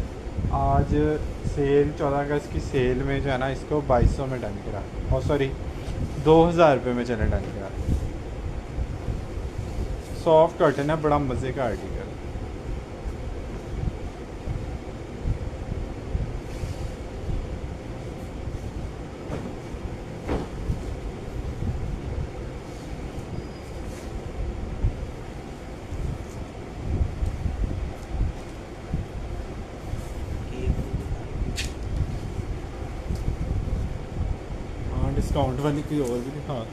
आज सेल 14 अगस्त की सेल में जो है ना इसको 2200 में डन करा, और सॉरी 2000 रुपये में चले डन करा। सॉफ्ट कॉटन है, बड़ा मज़े का आर्टिकल। हाँ, डिस्काउंट वाली कोई और भी दिखा।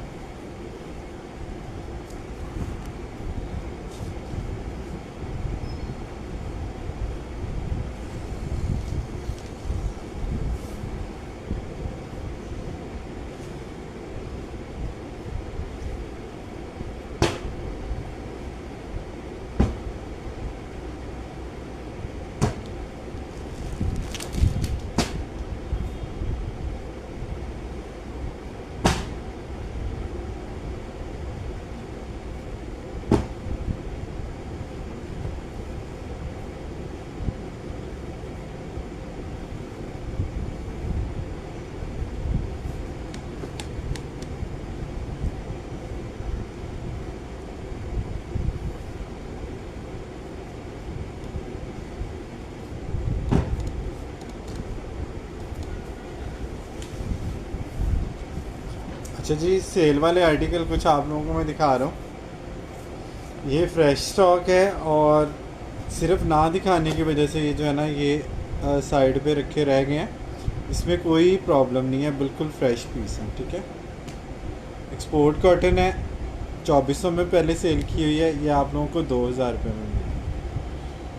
अच्छा जी, सेल वाले आर्टिकल कुछ आप लोगों को मैं दिखा रहा हूँ। ये फ्रेश स्टॉक है और सिर्फ ना दिखाने की वजह से ये जो है ना ये साइड पे रखे रह गए हैं। इसमें कोई प्रॉब्लम नहीं है, बिल्कुल फ्रेश पीस है। ठीक है, एक्सपोर्ट कॉटन है, 2400 में पहले सेल की हुई है। ये आप लोगों को 2000 रुपये में मिली,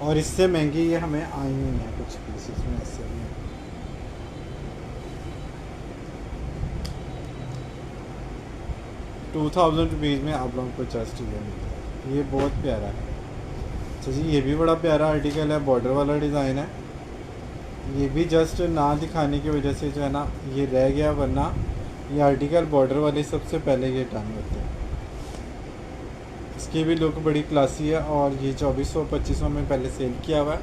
और इससे महंगी ये हमें आई नहीं है कुछ पीसेस में इससे भी। 2000 रुपीज़ में आप लोगों को जस्ट ये मिलता है। ये बहुत प्यारा है। अच्छा जी, ये भी बड़ा प्यारा आर्टिकल है, बॉर्डर वाला डिज़ाइन है। ये भी जस्ट ना दिखाने की वजह से जो है ना ये रह गया, वरना ये आर्टिकल बॉर्डर वाले सबसे पहले ये टर्न होते हैं। इसकी भी लुक बड़ी क्लासी है, और ये 2400-2500 में पहले सेल किया हुआ है।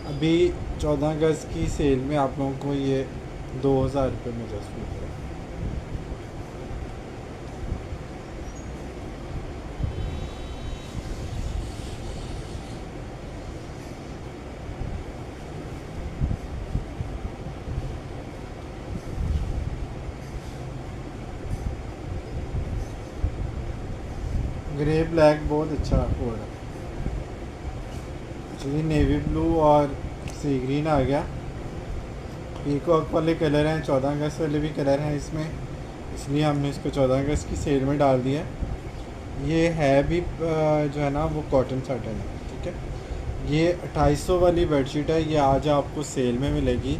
अभी 14 अगस्त की सेल में आप लोगों को ये 2000 रुपये में जस्ट मिल रहा है। ग्रे ब्लैक बहुत अच्छा कोड है। जी, नेवी ब्लू और सी ग्रीन आ गया। पीकॉक वाले कलर हैं, 14 अगस्त वाले भी कलर हैं इसमें, इसलिए हमने इसको 14 अगस्त की सेल में डाल दिया। ये है भी जो है ना वो कॉटन साटन है, ठीक है। ये 2800 वाली बेडशीट है, ये आज आपको सेल में मिलेगी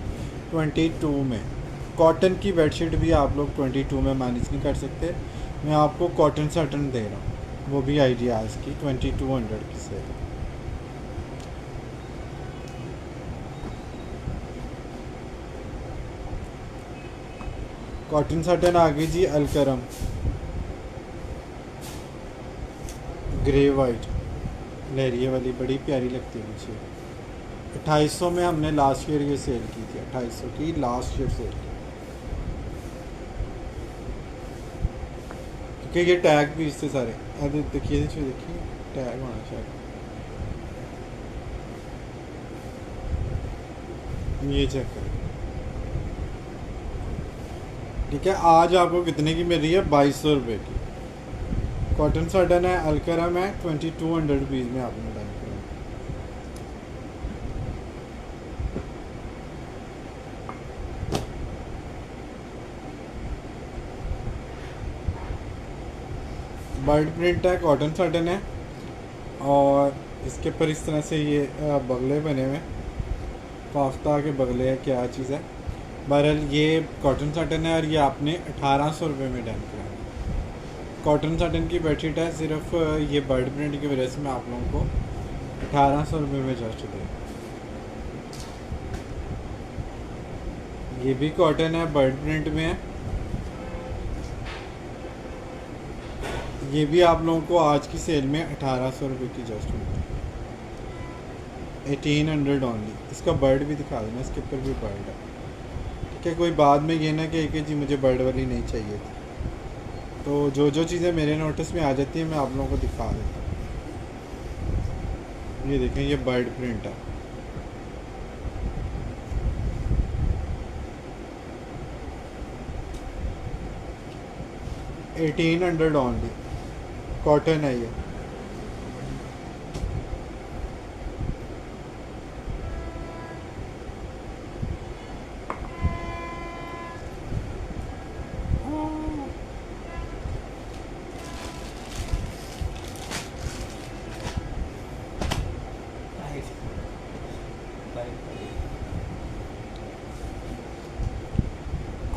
22 में। कॉटन की बेडशीट भी आप लोग 22 में मैनेज नहीं कर सकते, मैं आपको कॉटन साटन दे रहा हूँ, वो भी आइडियाज़ की 2200 की सेल। कॉटन साटन आ गई जी अलकरम ग्रे वाइट लहरिए वाली, बड़ी प्यारी लगती है मुझे। 2800 में हमने लास्ट ईयर ये सेल की थी, 2800 की लास्ट ईयर सेल की, क्योंकि ये टैग भी इससे सारे अरे देखिए टैग होना चाहिए। ये चेक करें, ठीक है। आज आपको कितने की मिल रही है? 2200 की। कॉटन साटन है, अलकरम है, 2200 रुपीज़ में आपने डन करा। बर्ड प्रिंट है, कॉटन साटन है, और इसके ऊपर इस तरह से ये बगले बने हुए, काफ्ता के बगले है, क्या चीज़ है। बहरहाल ये कॉटन साटन है और ये आपने 1800 रुपये में डन करा। कॉटन साटन की बेडशीट है, सिर्फ ये बर्ड प्रिंट की वजह से मैं आप लोगों को 1800 रुपये में जस्ट दे। ये भी कॉटन है, बर्ड प्रिंट में है, ये भी आप लोगों को आज की सेल में 1800 रुपये की जस्ट मिलती है, 1800 ओनली। इसका बर्ड भी दिखा देना, इसके ऊपर भी बर्ड है, ठीक है। कोई बाद में ये ना कि जी मुझे बर्ड वाली नहीं चाहिए थी, तो जो जो चीज़ें मेरे नोटिस में आ जाती हैं मैं आप लोगों को दिखा देता हूँ। ये देखें, ये बर्ड प्रिंट है, $1800 ओनली, कॉटन है ये।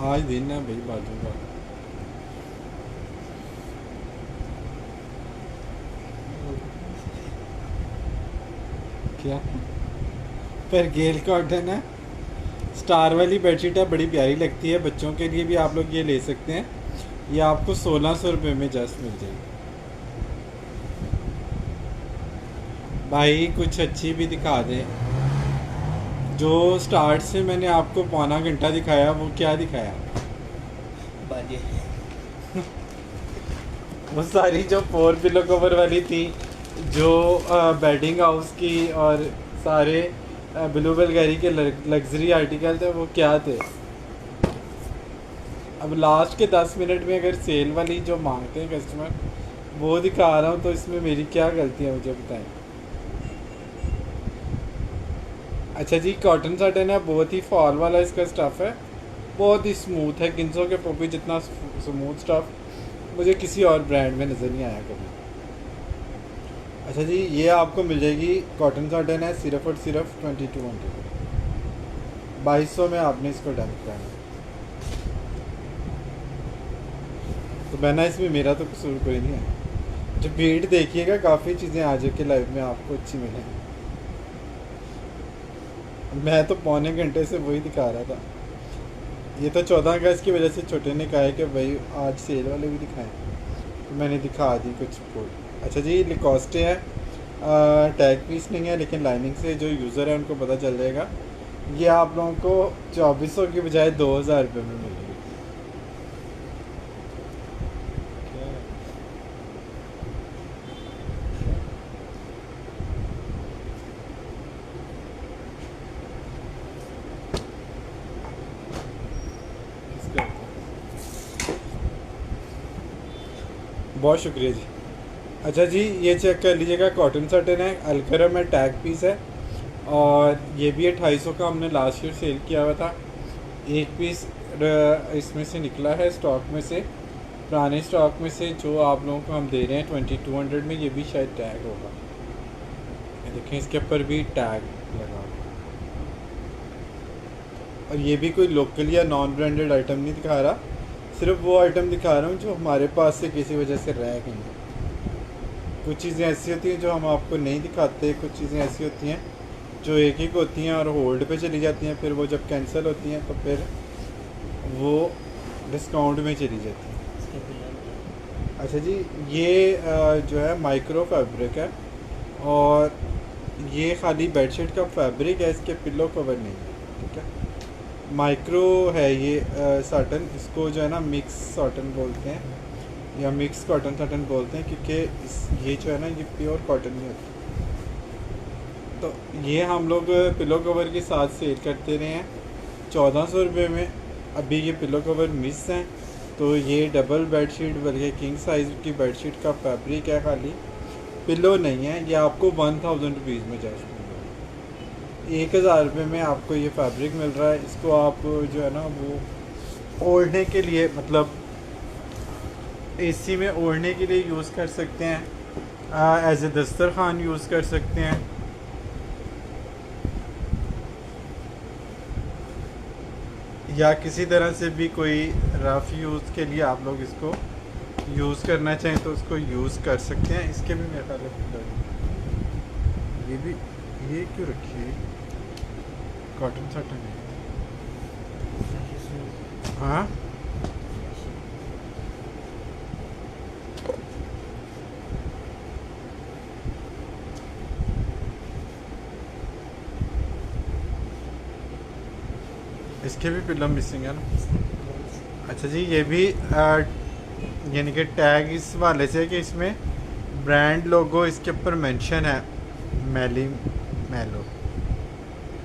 आज दिन है भाई बाजू का। क्या पर गेल कॉटन है, स्टार वाली बेडशीट है, बड़ी प्यारी लगती है, बच्चों के लिए भी आप लोग ये ले सकते हैं। ये आपको 1600 रुपये में जस्ट मिल जाएगी। भाई कुछ अच्छी भी दिखा दें। जो स्टार्ट से मैंने आपको पौना घंटा दिखाया, वो क्या दिखाया?
बाजे
वो सारी जो 4 पिलो कवर वाली थी, जो बेडिंग हाउस की, और सारे ब्लू बेलगैरी के लग्जरी आर्टिकल थे, वो क्या थे? अब लास्ट के 10 मिनट में अगर सेल वाली जो मांगते हैं कस्टमर, वो दिखा रहा हूँ, तो इसमें मेरी क्या गलती है मुझे बताएं। अच्छा जी, कॉटन साटन है, बहुत ही फॉल वाला इसका स्टफ़ है, बहुत ही स्मूथ है, किन्सो के पॉपी जितना स्मूथ स्टफ़ मुझे किसी और ब्रांड में नज़र नहीं आया कभी। अच्छा जी, ये आपको मिल जाएगी, कॉटन साटन है, सिर्फ और सिर्फ 2200, 2200 में आपने इसको डन कराना। तो बहना इसमें मेरा तो कसूर कोई नहीं है। जब भीड़ देखिएगा, काफ़ी चीज़ें आ जाके लाइव में आपको अच्छी मिलेंगी। मैं तो पौने घंटे से वही दिखा रहा था। ये तो 14 अगस्त की वजह से छोटे ने कहा है कि भाई आज सेल वाले भी दिखाएं, तो मैंने दिखा दी कुछ कोड। अच्छा जी, लिकॉस्टे है, टैग पीस नहीं है, लेकिन लाइनिंग से जो यूज़र है उनको पता चल जाएगा। ये आप लोगों को 2400 की बजाय 2000 रुपये में मिलेगी। बहुत शुक्रिया जी। अच्छा जी, ये चेक कर लीजिएगा, कॉटन साटन है, अलकरम है, टैग पीस है, और ये भी 2800 का हमने लास्ट ईयर सेल किया हुआ था। एक पीस इसमें से निकला है स्टॉक में से, पुराने स्टॉक में से जो आप लोगों को हम दे रहे हैं 2200 में, ये भी शायद टैग होगा। ये देखें, इसके ऊपर भी टैग लगा हुआ। और ये भी कोई लोकल या नॉन ब्रांडेड आइटम नहीं दिखा रहा, सिर्फ वो आइटम दिखा रहा हूँ जो हमारे पास से किसी वजह से रह गई हैं। कुछ चीज़ें ऐसी होती हैं जो हम आपको नहीं दिखाते, कुछ चीज़ें ऐसी होती हैं जो एक एक होती हैं और होल्ड पे चली जाती हैं, फिर वो जब कैंसिल होती हैं तो फिर वो डिस्काउंट में चली जाती हैं।
इसके पिलर
अच्छा जी, ये जो है माइक्रो फैब्रिक है और ये खाली बेडशीट का फैब्रिक है, इसके पिलो कवर नहीं है, ठीक है। माइक्रो है ये साटन, इसको जो है ना मिक्स साटन बोलते हैं या मिक्स कॉटन साटन बोलते हैं, क्योंकि ये जो है ना ये प्योर कॉटन नहीं होता। तो ये हम लोग पिलो कवर के साथ सेल करते रहे हैं 1400 रुपये में। अभी ये पिलो कवर मिस हैं, तो ये डबल बेडशीट बल्कि किंग साइज़ की बेडशीट का फैब्रिक है, खाली पिलो नहीं है। ये आपको 1000 रुपीज़ में जस्ट मिल रहा है। 1000 रुपये में आपको ये फैब्रिक मिल रहा है। इसको आप जो है ना वो ओढ़ने के लिए, मतलब एसी में ओढ़ने के लिए यूज़ कर सकते हैं, एज ए दस्तरखान यूज़ कर सकते हैं। या किसी तरह से भी कोई रफ़ यूज़ के लिए आप लोग इसको यूज़ करना चाहें तो उसको यूज़ कर सकते हैं। इसके भी मेरे ख्याल ये भी, ये क्यों रखी है, कॉटन साटन है। हाँ, इसके भी पिल्लम मिसिंग है ना। अच्छा जी, ये भी यानी कि टैग इस वाले से कि इसमें ब्रांड लोगो इसके ऊपर मेंशन है, मेलो,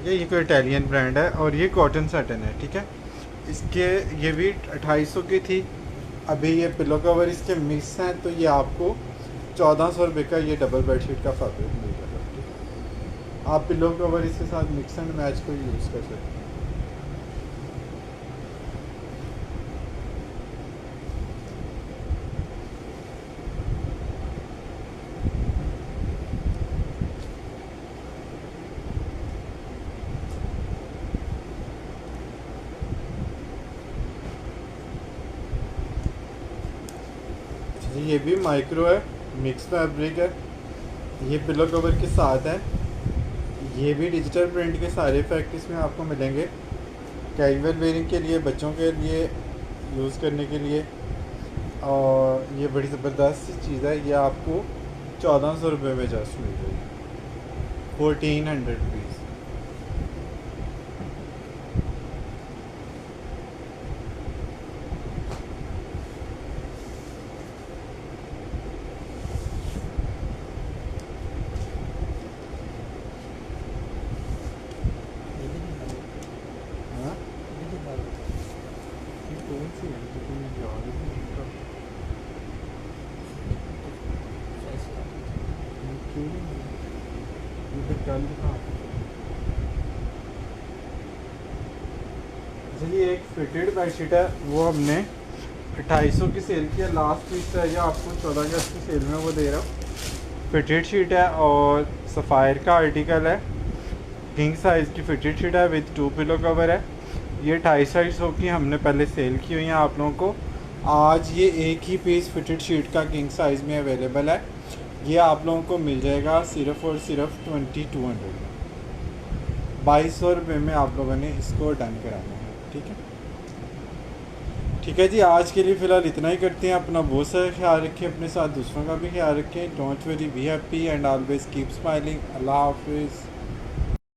ये कोई इटालियन ब्रांड है और ये कॉटन साटन है, ठीक है। इसके ये भी 2800 की थी। अभी ये पिलो कवर इसके मिक्स हैं, तो ये आपको 1400 रुपये का ये डबल बेडशीट का फैब्रिक मिल जाएगा, ठीक है। आप पिलो कवर इसके साथ मिक्स एंड मैच को यूज़ कर सकते हैं। ये भी माइक्रो है, मिक्स फैब्रिक है, ये पिलो कवर के साथ है। ये भी डिजिटल प्रिंट के सारे इफेक्ट इसमें आपको मिलेंगे, कैजुअल वेयरिंग के लिए, बच्चों के लिए यूज़ करने के लिए। और ये बड़ी ज़बरदस्त चीज़ है, ये आपको 1400 रुपये में जस्ट मिल जाएगी, 1400 रुपीज़। हाँ, ये कौन सी है जो तुम्हें याद ही नहीं का? क्यों नहीं? ये तो कल था। चलिए, एक फिटेड बेडशीट है, वो हमने 2800 की सेल किया, लास्ट पीस है, या आपको 14 अगस्त की सेल में वो दे रहा हूँ। फिटेड शीट है और सफ़ायर का आर्टिकल है, किंग साइज़ की फिटेड शीट है विद 2 पिलो कवर है। ये 250 की हमने पहले सेल की हुई है आप लोगों को। आज ये एक ही पीस फिटेड शीट का किंग साइज़ में अवेलेबल है, ये आप लोगों को मिल जाएगा सिर्फ़ और सिर्फ 2200 में। 2200 रुपये में आप लोगों ने इसको डन कराना है, ठीक है। ठीक है जी, आज के लिए फ़िलहाल इतना ही करते हैं। अपना बहुत सारा ख्याल रखें, अपने साथ दूसरों का भी ख्याल रखें। Don't worry, be happy and always keep smiling. अल्लाह हाफिज़।